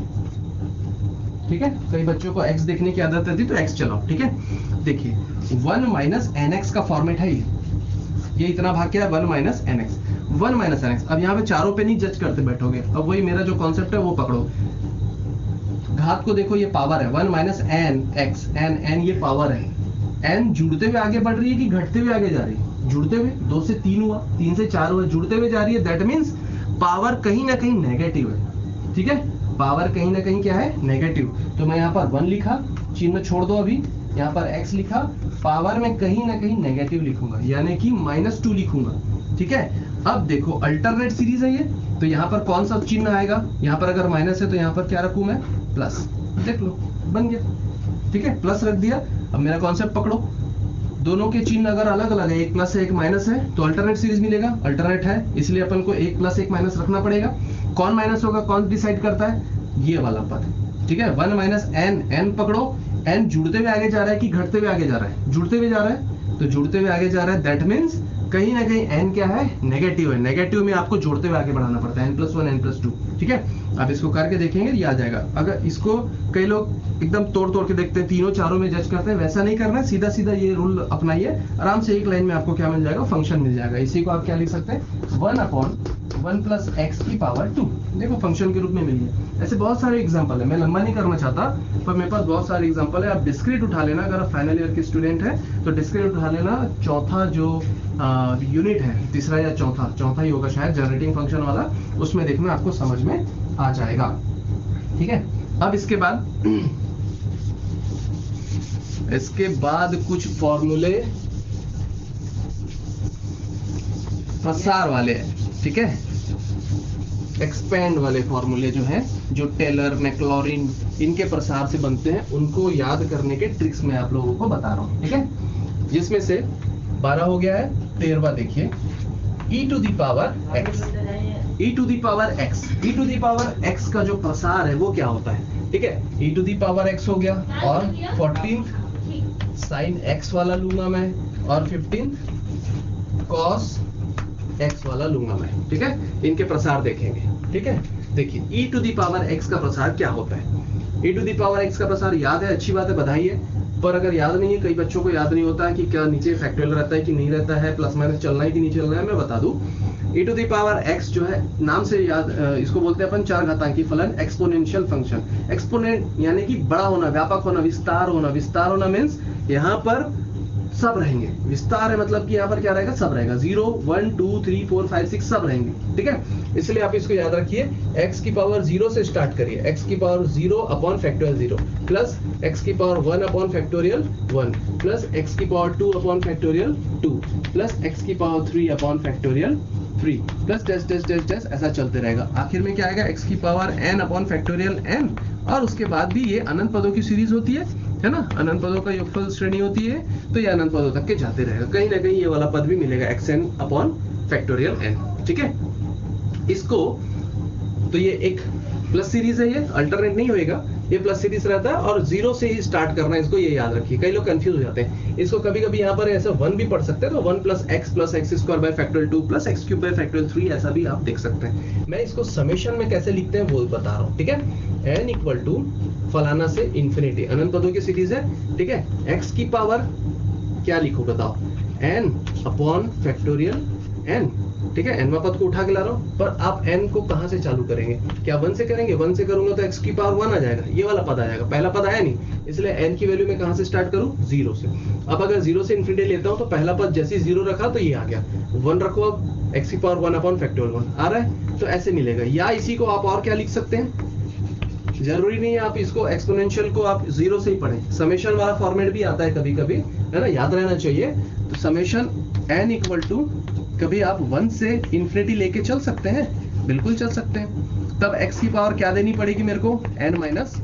ठीक है। कई बच्चों को x देखने की आदत रहती, तो x चलाओ, ठीक है। देखिए 1 माइनस nx का फॉर्मेट है ये इतना भाग क्या है, 1 माइनस nx, 1 माइनस nx। अब यहाँ पे चारों पे नहीं जज करते बैठोगे, अब वही मेरा जो कॉन्सेप्ट है वो पकड़ो। घात को देखो, ये पावर है, 1 माइनस एन एक्स, एन ये पावर है। एन जुड़ते हुए आगे बढ़ रही है कि घटते हुए आगे जा रही है, जुड़ते हुए, 2 से 3 हुआ, 3 से 4 हुआ, जुड़ते हुए जा रही है। दैट मीन्स पावर कहीं ना कहीं नेगेटिव है, ठीक है। पावर कहीं ना कहीं क्या है, नेगेटिव। तो मैं यहाँ पर 1 लिखा, चिन्ह छोड़ दो अभी, यहाँ पर x लिखा, पावर में कहीं ना कहीं नेगेटिव लिखूंगा, यानी कि -2 लिखूंगा, ठीक है। अब देखो अल्टरनेट सीरीज है ये, तो यहाँ पर कौन सा चिन्ह आएगा, यहाँ पर अगर माइनस है तो यहाँ पर क्या रखूं मैं, प्लस। देख लो बन गया, ठीक है, प्लस रख दिया। अब मेरा कॉन्सेप्ट पकड़ो, दोनों के चिन्ह अगर अलग अलग है, एक प्लस है एक माइनस है, तो अल्टरनेट सीरीज मिलेगा। अल्टरनेट है इसलिए अपन को एक प्लस एक माइनस रखना पड़ेगा। कौन माइनस होगा, कौन डिसाइड करता है, ये वाला पद, ठीक है। 1 माइनस एन, एन पकड़ो, एन जुड़ते हुए आगे जा रहा है कि घटते हुए आगे जा रहा है, जुड़ते हुए जा रहा है, तो जुड़ते हुए आगे जा रहा है। दैट मीन्स कहीं ना कहीं एन क्या है, नेगेटिव है। नेगेटिव में आपको जोड़ते हुए आगे बढ़ाना पड़ता है, n+1 n+2, ठीक है। आप इसको करके देखेंगे, ये आ जाएगा। अगर इसको कई लोग एकदम तोड़ के देखते हैं, तीनों चारों में जज करते हैं, वैसा नहीं करना है, सीधा सीधा ये रूल अपनाइए, आराम से एक लाइन में आपको क्या मिल जाएगा, फंक्शन मिल जाएगा। इसी को आप क्या लिख सकते हैं, 1/1 प्लस x की पावर 2, देखो फंक्शन के रूप में मिल गया। ऐसे बहुत सारे एग्जाम्पल है, मैं लंबा नहीं करना चाहता, पर मेरे पास बहुत सारे एग्जाम्पल है। आप डिस्क्रीट उठा लेना, अगर आप फाइनल ईयर के स्टूडेंट है तो डिस्क्रीट उठा लेना। चौथा जो यूनिट है, तीसरा या चौथा ही होगा शायद, जनरेटिंग फंक्शन वाला, उसमें देखना आपको समझ में आ जाएगा, ठीक है। अब इसके बाद कुछ फॉर्मूले प्रसार वाले हैं, ठीक है। एक्सपेंड वाले फॉर्मूले जो हैं, जो टेलर मैक्लॉरिन इनके प्रसार से बनते हैं, उनको याद करने के ट्रिक्स मैं आप लोगों को बता रहा हूं, ठीक है। जिसमें से 12 हो गया है, 13वां देखिए, e to the power x, e to the power x, e to the power x का जो प्रसार है वो क्या होता है, ठीक है। e to the power x हो गया, और 14 sin x वाला लूंगा मैं, और 15 cos x वाला लूंगा मैं, ठीक है। इनके प्रसार देखेंगे, ठीक है। देखिए e to the power x का प्रसार क्या होता है। e to the power x का प्रसार याद है, अच्छी बात है, बधाई है। पर अगर याद नहीं है, कई बच्चों को याद नहीं होता है कि क्या नीचे फैक्टोरियल रहता है कि नहीं रहता है, प्लस माइनस चलना है कि नहीं चलना है, मैं बता दूं। e to the power x जो है, नाम से याद, इसको बोलते हैं अपन चार घातांकी फलन, एक्सपोनेंशियल फंक्शन। एक्सपोनेंट यानी कि बड़ा होना, व्यापक होना, विस्तार होना। विस्तार होना मीन्स यहाँ पर सब रहेंगे, विस्तार है मतलब कि यहाँ पर क्या रहेगा, सब रहेगा, 0 1 2 3 4 5 6 सब रहेंगे, ठीक है। इसलिए आप इसको याद रखिए, x की पावर 0 से स्टार्ट करिए, x की power 0 upon factorial 0 plus x की power 1 upon factorial 1 plus x की power 2 upon factorial 2 plus x की power 3 upon factorial 3 plus dash dash dash dash, ऐसा चलते रहेगा। आखिर में क्या आएगा, x की power n upon factorial n, और उसके बाद भी ये अनंत पदों की सीरीज होती है ना, अनंत पदों का योगफल श्रेणी होती है, तो ये अनंत पदों तक के जाते रहेगा। कहीं ना कहीं ये वाला पद भी मिलेगा, xn अपॉन फैक्टोरियल n, ठीक है। इसको तो ये एक प्लस सीरीज है, ये अल्टरनेट नहीं होएगा, ये प्लस सीरीज रहता है, और 0 से ही स्टार्ट करना है इसको, ये याद रखिए। कई लोग कंफ्यूज हो जाते हैं इसको, कभी कभी यहाँ पर ऐसा 1 भी पढ़ सकते हैं, तो 1 plus x square by factorial 2 plus x cube by factorial 3, ऐसा भी आप देख सकते हैं। मैं इसको समेशन में कैसे लिखते हैं वो बता रहा हूँ, ठीक है। n इक्वल टू फलाना से इंफिनिटी, अनंत पदों की सीरीज है, ठीक है। x की पावर क्या लिखो बताओ, n अपॉन फैक्टोरियल n, ठीक है। nवां पद को उठा के ला रहा हूं, पर आप n को कहां से चालू करेंगे, क्या 1 से करेंगे, 1 से करूंगा तो x की पावर 1 आ जाएगा, ये वाला पद आएगा, पहला पद आया नहीं, इसलिए n की वैल्यू में कहां से स्टार्ट करूं, 0 से। अब अगर 0 से इंफिनिटी लेता हूं तो पहला पद जैसे 0 रखा तो ये आ गया, 1 रखो, अब x की पावर 1 अपॉन फैक्टोरियल 1 आ रहा है, तो ऐसे मिलेगा। या इसी को आप और क्या लिख सकते हैं, जरूरी नहीं है आप इसको एक्सपोनेंशियल को आप 0 से ही पढ़ें, समेशन वाला फॉर्मेट भी आता है कभी कभी, है ना, याद रहना चाहिए। तो समेशन n इक्वल टू कभी आप 1 से इंफिनिटी लेके चल सकते हैं, बिल्कुल चल सकते हैं। तब x की पावर क्या देनी पड़ेगी मेरे को, n minus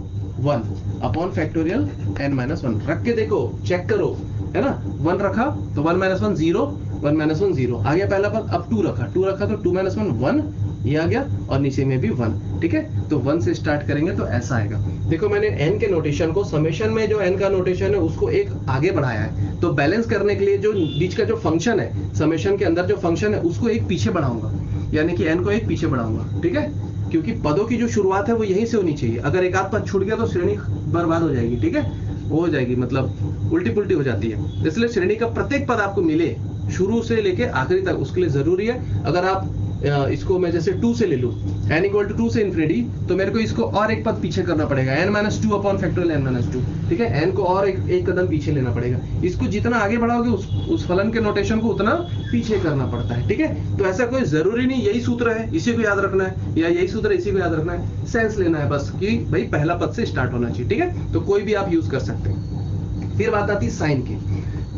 1 upon factorial n minus 1 रख के देखो, चेक करो, है ना। 1 रखा तो 1 माइनस 1 0, 1 माइनस 1 0 आ गया पहला पद। अब 2 रखा तो 2 माइनस 1 1 ये आ गया, और नीचे में भी 1, ठीक है। तो 1 से स्टार्ट करेंगे तो ऐसा आएगा। देखो मैंने n के नोटेशन को, समेशन में जो n का नोटेशन है उसको एक आगे बढ़ाया है, तो बैलेंस करने के लिए जो बीच का जो फंक्शन है, समेशन के अंदर जो फंक्शन है उसको एक पीछे बढ़ाऊंगा, यानी कि n को एक पीछे बढ़ाऊंगा, ठीक है। क्योंकि पदों की जो शुरुआत है वो यहीं से होनी चाहिए, अगर एक आध पद छूट गया तो श्रेणी बर्बाद हो जाएगी, ठीक है, वो हो जाएगी, मतलब उल्टी पुल्टी हो जाती है। इसलिए श्रेणी का प्रत्येक पद आपको मिले शुरू से लेके आखिरी तक, उसके लिए जरूरी है। अगर आप इसको मैं जैसे 2 से ले लूं, n इक्वल टू 2 से इंफिनिटी, तो मेरे को इसको और एक पद पीछे करना पड़ेगा, n minus 2 upon factorial n minus 2, ठीक है। n को और एक कदम पीछे लेना पड़ेगा, इसको जितना आगे बढ़ाओगे उस फलन के नोटेशन को उतना पीछे करना पड़ता है, ठीक है। तो ऐसा कोई जरूरी नहीं यही सूत्र है इसी को याद रखना है, या यही सूत्र इसी को याद रखना है, सेंस लेना है बस कि भाई पहला पद से स्टार्ट होना चाहिए, ठीक है। तो कोई भी आप यूज कर सकते हैं। फिर बात आती है साइन की,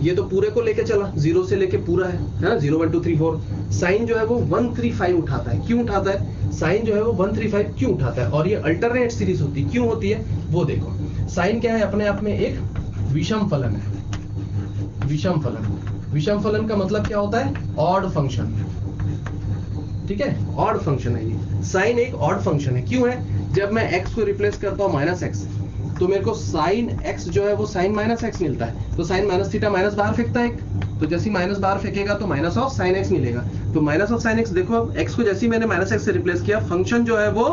ये तो पूरे को लेके चला, 0 से लेके पूरा है ना, 0 1 2 3 4। साइन जो है वो 135 उठाता है, क्यों उठाता है, साइन जो है वो 135 क्यों उठाता है, और ये अल्टरनेट सीरीज होती है, क्यों होती है वो देखो। साइन क्या है, अपने आप में एक विषम फलन है, विषम फलन। विषम फलन का मतलब क्या होता है, ऑड फंक्शन, ठीक है, ऑड फंक्शन है ये। साइन एक ऑड फंक्शन है, क्यों है, जब मैं x को रिप्लेस करता हूं माइनस x, तो मेरे को साइन x जो है वो साइन माइनस x मिलता है, तो साइन माइनस थीटा माइनस बाहर फेंकता है, तो जैसे माइनस बाहर फेंकेगा तो माइनस ऑफ साइन x मिलेगा, तो माइनस ऑफ साइन x। देखो अब x को जैसे मैंने माइनस x से रिप्लेस किया, फंक्शन जो है वो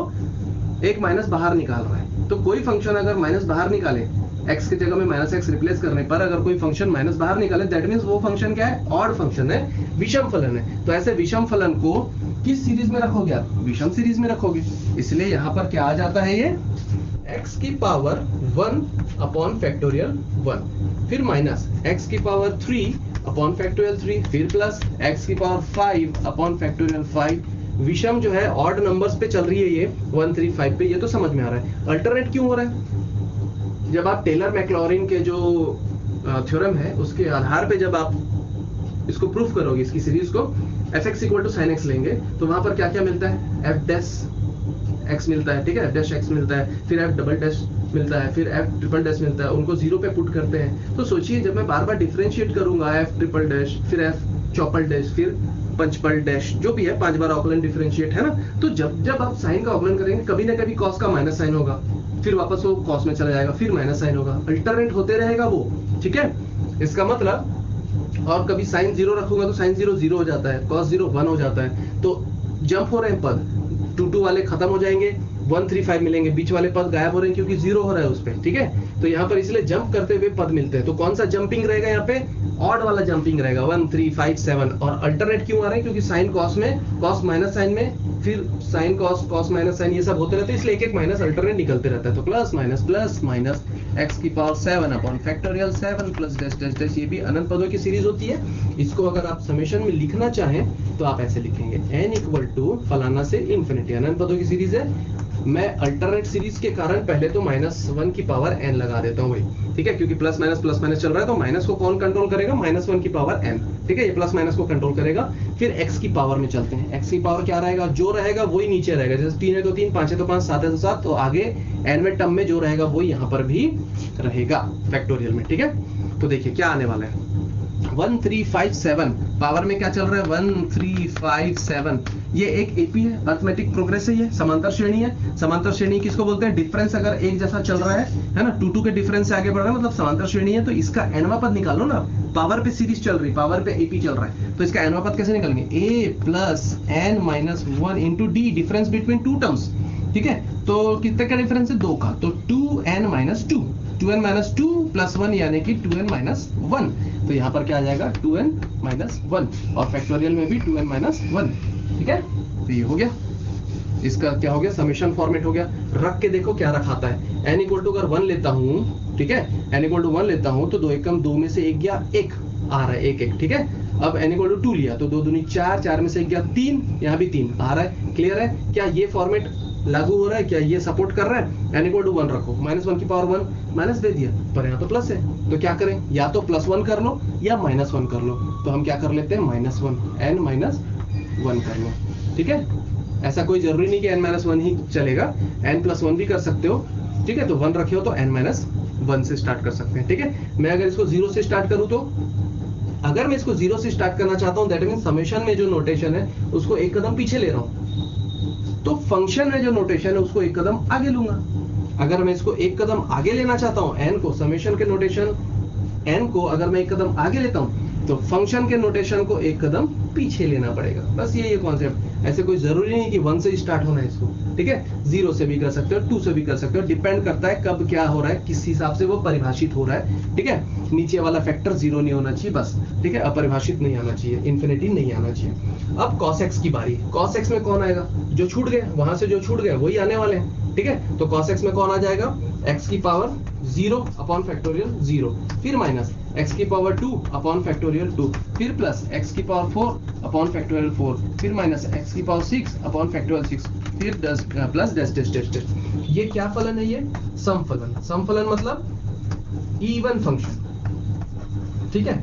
एक माइनस बाहर निकाल रहा है। तो कोई फंक्शन अगर माइनस बाहर निकाले, x की जगह में माइनस x रिप्लेस करने पर अगर कोई फंक्शन माइनस बाहर निकाले, दैट मींस वो फंक्शन क्या है, ऑड फंक्शन है, विषम फलन है। तो ऐसे विषम फलन को किस सीरीज में रखोगे आप, विषम सीरीज में रखोगे, इसलिए यहाँ पर क्या आ जाता है, ये x की पावर 1 अपॉन फैक्टोरियल 1, फिर माइनस x की पावर 3 अपॉन फैक्टोरियल 3, फिर प्लस x की पावर 5 अपॉन फैक्टोरियल 5। विषम जो है ऑड नंबर्स पे चल रही है ये 135 पे, ये तो समझ में आ रहा है। अल्टरनेट क्यों हो रहा है, जब आप टेलर मैक्लॉरिन के जो थ्योरम है उसके आधार पे जब आप इसको प्रूफ करोगे, इसकी सीरीज को, fx equal to sine x लेंगे, तो वहां पर क्या क्या मिलता है, f डैश x मिलता है, ठीक है, f डैश x मिलता है, फिर f डबल डैश मिलता है, फिर f ट्रिपल डैश मिलता है, उनको 0 पे पुट करते हैं। तो सोचिए जब मैं बार बार डिफरेंशिएट करूंगा, f ट्रिपल डैश, फिर f चौपल डैश, फिर पंचपल डैश, जो भी है 5 बार ऑकलन डिफरेंशिएट, है ना। तो जब आप साइन का ऑकलन करेंगे, कभी ना कभी कॉस का माइनस साइन होगा, फिर वापस वो कॉस में चला जाएगा, फिर माइनस साइन होगा, अल्टरनेट होते रहेगा वो, ठीक है। इसका मतलब, और कभी साइन 0 रखूंगा तो साइन 0 0 हो जाता है, कॉस 0 1 हो जाता है, तो जंप हो रहे हैं पद, 2 2 वाले खत्म हो जाएंगे, 135 मिलेंगे, बीच वाले पद गायब हो रहे हैं क्योंकि 0 हो रहा है उस पे, ठीक है। तो यहाँ पर इसलिए जंप करते हुए पद मिलते हैं, तो कौन सा जंपिंग रहेगा यहाँ पे, ऑड वाला जंपिंग रहेगा, 1 3 5 7। और अल्टरनेट क्यों आ रहे हैं, क्योंकि साइन कॉस में, कॉस माइनस साइन में, फिर sine cos, cos minus sine, ये सब होते रहते हैं, इसलिए एक एक माइनस अल्टरनेट निकलते रहता है। तो प्लस माइनस x की power 7 upon factorial 7 plus dash dash dash, ये भी अनंत पदों की सीरीज होती है। इसको अगर आप समेशन में लिखना चाहें तो आप ऐसे लिखेंगे, n इक्वल टू फलाना से इंफिनिटी, अनंत पदों की सीरीज है। मैं अल्टरनेट सीरीज के कारण पहले तो -1 की पावर n लगा देता हूँ भाई, ठीक है, क्योंकि प्लस माइनस चल रहा है, तो माइनस को कौन कंट्रोल करेगा, -1 की पावर n, ठीक है, ये प्लस माइनस को कंट्रोल करेगा। फिर x की पावर में चलते हैं, x की पावर क्या रहेगा, जो रहेगा वही नीचे रहेगा, जैसे 3 है तो 3, 5 है तो 5, 7 है तो 7, तो आगे nवें टर्म में जो रहेगा वो यहाँ पर भी रहेगा फैक्टोरियल में, ठीक है। तो देखिए क्या आने वाला है, 1357 पावर में क्या चल रहा है, 1357, ये एक एपी है, अर्थमेटिक प्रोग्रेस है, ये समांतर श्रेणी है। समांतर श्रेणी किसको बोलते हैं, डिफरेंस अगर एक जैसा चल रहा है ना, 2 2 के डिफरेंस से आगे बढ़ रहा है, मतलब समांतर श्रेणी है। तो इसका nवां पद निकालो ना, पावर पे सीरीज चल रही, पावर पे एपी चल रहा है, तो इसका nवां पद कैसे निकालेंगे, a plus n minus 1 into D, difference between 2 terms. ठीक है, तो कितने का डिफरेंस है? 2 का, तो 2n minus 2, 2n minus 2 plus 1 यानी कि 2n माइनस 1। तो यहाँ पर क्या आ जाएगा? 2n माइनस 1, और फैक्टोरियल में भी 2n माइनस 1। ठीक है, तो ये हो गया, इसका क्या हो गया? समेशन फॉर्मेट हो गया। रख के देखो क्या रखाता है। n इक्वल टू अगर 1 लेता हूँ, ठीक है, n इक्वल टू 1 लेता हूँ तो 2 एकम 2 में से 1 गया 1 आ रहा है, 1 1, ठीक है। अब n इक्वल टू 2 लिया तो 2 दूनी 4, 4 में से 1 गया 3, यहाँ भी 3 आ रहा है। क्लियर है? क्या ये फॉर्मेट लागू हो रहा है? क्या ये सपोर्ट कर रहा है? n इक्वल टू 1 रखो, माइनस 1 की पावर 1 माइनस दे दिया, पर यहाँ तो प्लस है, तो क्या करें? या तो प्लस 1 कर लो या माइनस 1 कर लो। तो हम क्या कर लेते हैं? माइनस 1, n माइनस 1 कर लो। ठीक है, ऐसा कोई जरूरी नहीं कि n माइनस 1 ही चलेगा, n प्लस 1 भी कर सकते हो। ठीक है, तो 1 रखे हो तो n माइनस 1 से स्टार्ट कर सकते हैं। ठीक है, मैं अगर इसको 0 से स्टार्ट करूं, तो अगर मैं इसको 0 से स्टार्ट करना चाहता हूं, दैट मीन समेशन में जो नोटेशन है उसको एक कदम पीछे ले रहा हूं, तो फंक्शन में जो नोटेशन है उसको एक कदम आगे लूंगा। अगर मैं इसको एक कदम आगे लेना चाहता हूं, n को, समेशन के नोटेशन n को अगर मैं एक कदम आगे लेता हूं, तो फंक्शन के नोटेशन को एक कदम पीछे लेना पड़ेगा। बस ये कॉन्सेप्ट। ऐसे कोई जरूरी नहीं कि 1 से स्टार्ट होना है इसको। ठीक है, 0 से भी कर सकते हो, 2 से भी कर सकते हो, डिपेंड करता है कब क्या हो रहा है, किस हिसाब से वो परिभाषित हो रहा है। ठीक है, नीचे वाला फैक्टर 0 नहीं होना चाहिए बस। ठीक है, अपरिभाषित नहीं आना चाहिए, इन्फिनिटी नहीं आना चाहिए। अब cos x की बारी। cos x में कौन आएगा? जो छूट गए, वहां से जो छूट गए वही आने वाले हैं। ठीक है, तो cos x में कौन आ जाएगा? x की पावर 0 अपॉन फैक्टोरियल 0, फिर माइनस x की पावर 2 अपॉन फैक्टोरियल 2, फिर प्लस x की पावर 4 अपॉन फैक्टोरियल 4, फिर माइनस x की पावर 6 अपॉन फैक्टोरियल 6, फिर plus dash dash dash dash. ये क्या फलन है? ये सम फलन। सम फलन मतलब इवन फंक्शन। ठीक है,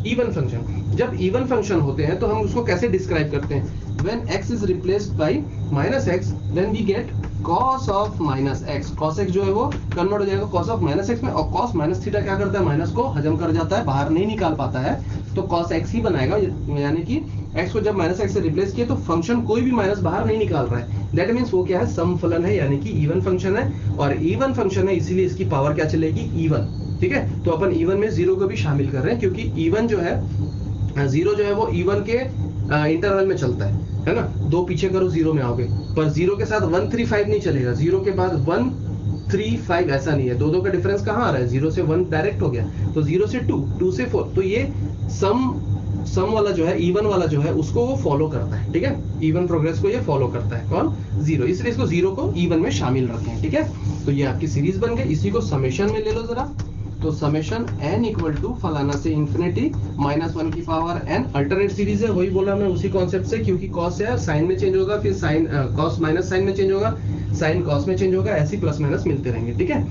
इवन फंक्शन। जब इवन फंक्शन होते हैं तो हम उसको कैसे डिस्क्राइब करते हैं? When x is replaced by minus x, then we get cos of minus x. cos x जो है वो कन्वर्ट हो जाएगा cos of minus x में, और cos minus थीटा क्या करता है? माइनस को हजम कर जाता है, बाहर नहीं निकाल पाता है, तो cos x ही बनाएगा। यानी कि x को जब माइनस x से रिप्लेस किया तो फंक्शन कोई भी माइनस बाहर नहीं निकाल रहा है। दैट मीन्स वो क्या है? सम फलन है, यानी कि इवन फंक्शन है, और इवन फंक्शन है इसीलिए इसकी पावर क्या चलेगी? इवन। ठीक है, तो अपन इवन में 0 को भी शामिल कर रहे हैं, क्योंकि इवन जो है 0 जो है वो इवन के इंटरवल में चलता है ना। 2 पीछे करो 0 में आओगे, पर 0 के साथ 1 3 5 नहीं चलेगा, 0 के बाद 1 3 5 ऐसा नहीं है। 2 2 का डिफरेंस कहाँ आ रहा है? 0 से 1 डायरेक्ट हो गया, तो 0 से 2, 2 से 4, तो ये सम वाला जो है, इवन वाला जो है, उसको वो फॉलो करता है। ठीक है, इवन प्रोग्रेस को ये फॉलो करता है। कौन? 0, इसलिए इसको 0 को इवन में शामिल रखें। ठीक है, तो ये आपकी सीरीज बन गई। इसी को समेशन में ले लो जरा, तो समेशन n इक्वल टू फलाना से इंफिनिटी माइनस 1 की पावर n। अल्टरनेट सीरीज है, वही बोला मैं उसी कॉन्सेप्ट से, क्योंकि cos है, साइन में चेंज होगा, फिर साइन cos माइनस साइन में चेंज होगा, साइन cos में चेंज होगा, ऐसे प्लस माइनस मिलते रहेंगे। ठीक है,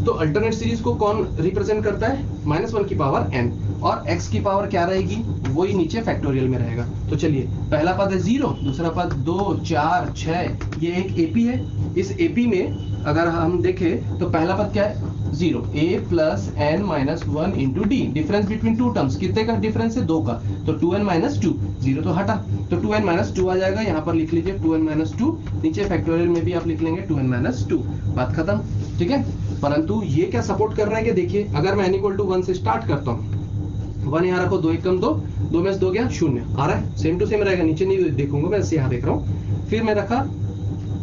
तो अल्टरनेट सीरीज को कौन रिप्रेजेंट करता है? माइनस 1 की पावर n, और x की पावर क्या रहेगी? वही नीचे फैक्टोरियल में रहेगा। तो चलिए, पहला पद है 0, दूसरा पद 2 4 6, ये एक AP है। इस AP में अगर हम देखें तो पहला पद क्या है? 0, a plus n minus 1 into D. Difference between two terms, कितने का डिफरेंस है? 2 का, तो 2n माइनस 2, 0 तो हटा, तो 2n माइनस 2 आ जाएगा। यहाँ पर लिख लीजिए 2n माइनस 2, नीचे फैक्टोरियल में भी आप लिख लेंगे 2n माइनस 2, बात खत्म। ठीक है, परंतु ये क्या सपोर्ट कर रहा है कि देखिए, अगर मैं n इक्वल टू 1 से स्टार्ट करता हूँ, 1 यहाँ रखो, 2 एकम 2, 2 में से 2 गया 0 आ रहा है, सेम टू सेम रहेगा, नीचे नहीं देखूंगा मैं, यहाँ देख रहा हूँ। फिर मैं रखा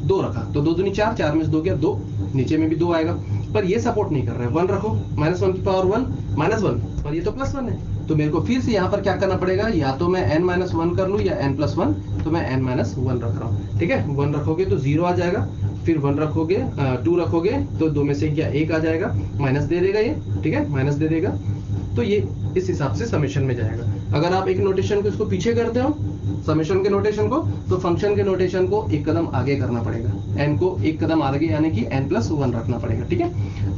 2 रखा, तो 2 दूनी 4, 4 में से 2 गया 2, नीचे में भी 2 आएगा, पर ये सपोर्ट नहीं कर रहा है। 1 रखो, माइनस 1 की पावर 1 माइनस 1, पर ये तो प्लस 1 है, तो मेरे को फिर से यहाँ पर क्या करना पड़ेगा? या तो मैं n माइनस 1 कर लूँ या n प्लस 1, तो मैं n माइनस 1 रख रहा हूँ। ठीक है, 1 रखोगे तो 0 आ जाएगा, फिर 1 रखोगे 2 रखोगे तो 2 में से क्या 1 आ जाएगा, माइनस दे देगा ये। ठीक है, माइनस दे देगा, तो ये इस हिसाब से समेशन में जाएगा। अगर आप एक नोटेशन को इसको पीछे करते हो, समेशन के नोटेशन को, तो फंक्शन के नोटेशन को एक कदम आगे करना पड़ेगा, n को एक कदम आगे, यानी कि n प्लस 1 रखना पड़ेगा। ठीक है,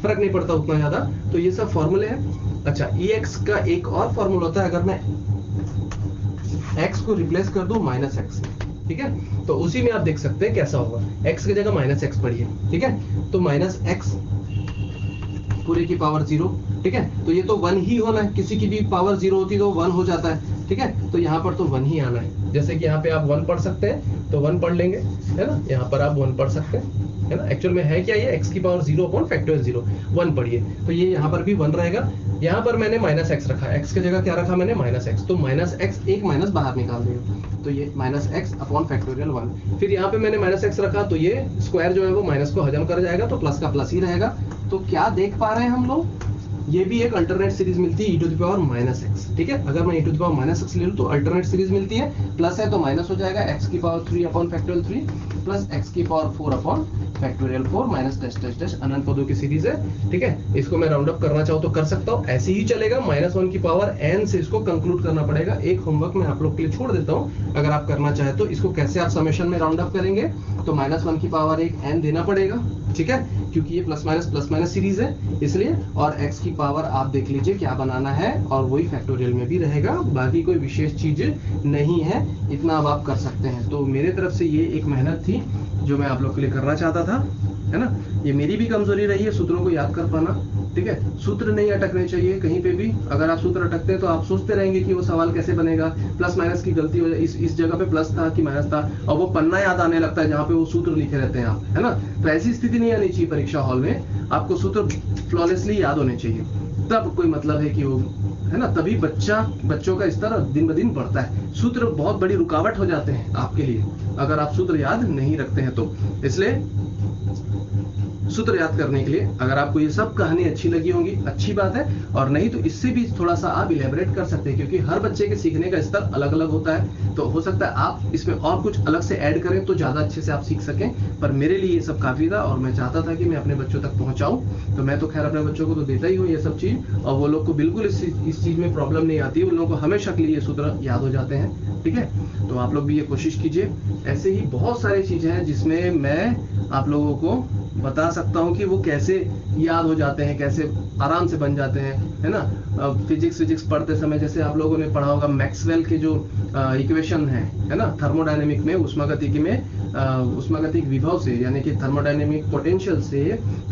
फर्क नहीं पड़ता उतना ज्यादा। तो ये सब फॉर्मूले हैं। अच्छा, ex का एक और फॉर्मूला होता है, अगर मैं x को रिप्लेस कर दूं माइनस x में। ठीक है, तो उसी में आप देख सकते हैं कैसा होगा। x की जगह माइनस x पढ़िए। ठीक है, तो माइनस x पूरे की पावर 0। ठीक है, तो ये तो 1 ही होना है, किसी की भी पावर 0 होती तो 1 हो जाता है। ठीक है, तो यहाँ पर तो 1 ही आना है। जैसे कि यहाँ पे आप 1 पढ़ सकते हैं, तो 1 पढ़ लेंगे, है ना, यहाँ पर आप 1 पढ़ सकते हैं, है ना। एक्चुअल में है क्या, ये x की पावर 0 अपॉन फैक्टोरियल 0 1 पढ़िए, तो ये यहाँ पर भी 1 रहेगा। यहाँ पर मैंने माइनस एक्स रखा, x की जगह क्या रखा मैंने, माइनस एक्स, तो माइनस एक्स एक माइनस बाहर निकाल देगा, तो ये माइनस एक्स अपॉन फैक्टोरियल 1। फिर यहाँ पे मैंने माइनस एक्स रखा, तो ये स्क्वायर जो है वो माइनस को हजम कर जाएगा, तो प्लस का प्लस ही रहेगा। तो क्या देख पा रहे हैं हम लोग, ये भी एक अल्टरनेट सीरीज मिलती है e to the power minus x, ठीक है। अगर मैं e to the power minus x ले लूं तो अल्टरनेट सीरीज मिलती है, प्लस है तो माइनस हो जाएगा, x की power 3 upon factorial 3 plus x की power 4 upon factorial 4 minus dash dash dash, अनंत पदों की सीरीज है, ठीक है। इसको मैं राउंड अप करना चाहूँ तो कर सकता हूँ, ऐसे ही चलेगा, -1 की पावर n से इसको कंक्लूड करना पड़ेगा। एक होमवर्क मैं आप लोग के लिए छोड़ देता हूँ, अगर आप करना चाहे तो इसको कैसे आप समेशन में राउंड अप करेंगे, तो -1 की पावर एक n देना पड़ेगा, ठीक है, क्योंकि ये प्लस माइनस सीरीज है इसलिए, और x की पावर आप देख लीजिए क्या बनाना है, और वही फैक्टोरियल में भी रहेगा, बाकी कोई विशेष चीज नहीं है, इतना अब आप कर सकते हैं। तो मेरे तरफ से ये एक मेहनत थी जो मैं आप लोग के लिए करना चाहता था, है ना। ये मेरी भी कमजोरी रही है सूत्रों को याद कर पाना, ठीक है। सूत्र नहीं अटकने चाहिए कहीं पे भी, अगर आप सूत्र अटकते हैं तो आप सोचते रहेंगे कि वो सवाल कैसे बनेगा, प्लस माइनस की गलती हो जाए, इस जगह पे प्लस था कि माइनस था, और वो पन्ना याद आने लगता है जहाँ पे वो सूत्र लिखे रहते हैं आप, है ना। तो ऐसी स्थिति नहीं आनी चाहिए परीक्षा हॉल में, आपको सूत्र फ्लॉलेसली याद होने चाहिए, तब कोई मतलब है कि वो, है ना, तभी बच्चों का स्तर दिन ब दिन बढ़ता है। सूत्र बहुत बड़ी रुकावट हो जाते हैं आपके लिए अगर आप सूत्र याद नहीं रखते हैं तो, इसलिए सूत्र याद करने के लिए, अगर आपको ये सब कहानी अच्छी लगी होंगी अच्छी बात है, और नहीं तो इससे भी थोड़ा सा आप इलेबरेट कर सकते हैं, क्योंकि हर बच्चे के सीखने का स्तर अलग अलग होता है, तो हो सकता है आप इसमें और कुछ अलग से ऐड करें तो ज्यादा अच्छे से आप सीख सकें। पर मेरे लिए ये सब काफी था, और मैं चाहता था कि मैं अपने बच्चों तक पहुंचाऊं, तो मैं तो खैर अपने बच्चों को तो देता ही हूँ ये सब चीज, और वो लोग को बिल्कुल इस चीज में प्रॉब्लम नहीं आती, उन लोगों को हमेशा के लिए ये सूत्र याद हो जाते हैं, ठीक है। तो आप लोग भी ये कोशिश कीजिए। ऐसे ही बहुत सारी चीजें हैं जिसमें मैं आप लोगों को बता सकता हूँ कि वो कैसे याद हो जाते हैं, कैसे आराम से बन जाते हैं, है ना। फिजिक्स पढ़ते समय जैसे आप लोगों ने पढ़ा होगा मैक्सवेल के जो इक्वेशन है ना, थर्मोडायनेमिक में, उष्मागतिकी में, उष्मागतिक विभव से, यानी कि थर्मोडायनेमिक पोटेंशियल से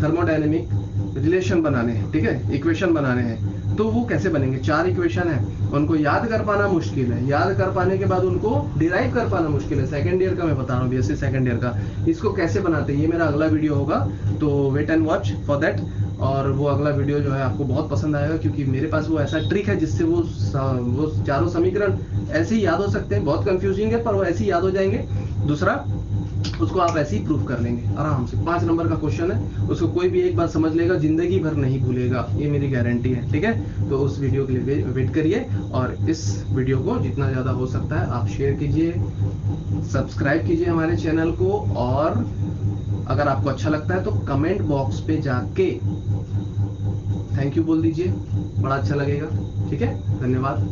थर्मोडायनेमिक रिलेशन बनाने हैं, ठीक है, इक्वेशन बनाने हैं, तो वो कैसे बनेंगे। 4 इक्वेशन है, उनको याद कर पाना मुश्किल है, याद कर पाने के बाद उनको डिराइव कर पाना मुश्किल है। सेकंड ईयर का मैं बता रहा हूँ, बीएससी सेकंड ईयर का, इसको कैसे बनाते हैं ये मेरा अगला वीडियो होगा, तो wait and watch for that. और वो अगला वीडियो जो है आपको बहुत पसंद आएगा, क्योंकि मेरे पास वो ऐसा ट्रिक है जिससे वो चारों समीकरण ऐसे ही याद हो सकते हैं, बहुत कंफ्यूजिंग है पर वो ऐसे ही याद हो जाएंगे। दूसरा, उसको आप ऐसे ही प्रूव कर लेंगे आराम से, 5 नंबर का क्वेश्चन है, उसको कोई भी एक बार समझ लेगा, जिंदगी भर नहीं भूलेगा, ये मेरी गारंटी है, ठीक है। तो उस वीडियो के लिए वेट करिए, और इस वीडियो को जितना ज्यादा हो सकता है आप शेयर कीजिए, सब्सक्राइब कीजिए हमारे चैनल को, और अगर आपको अच्छा लगता है तो कमेंट बॉक्स पे जाके थैंक यू बोल दीजिए, बड़ा अच्छा लगेगा, ठीक है। धन्यवाद।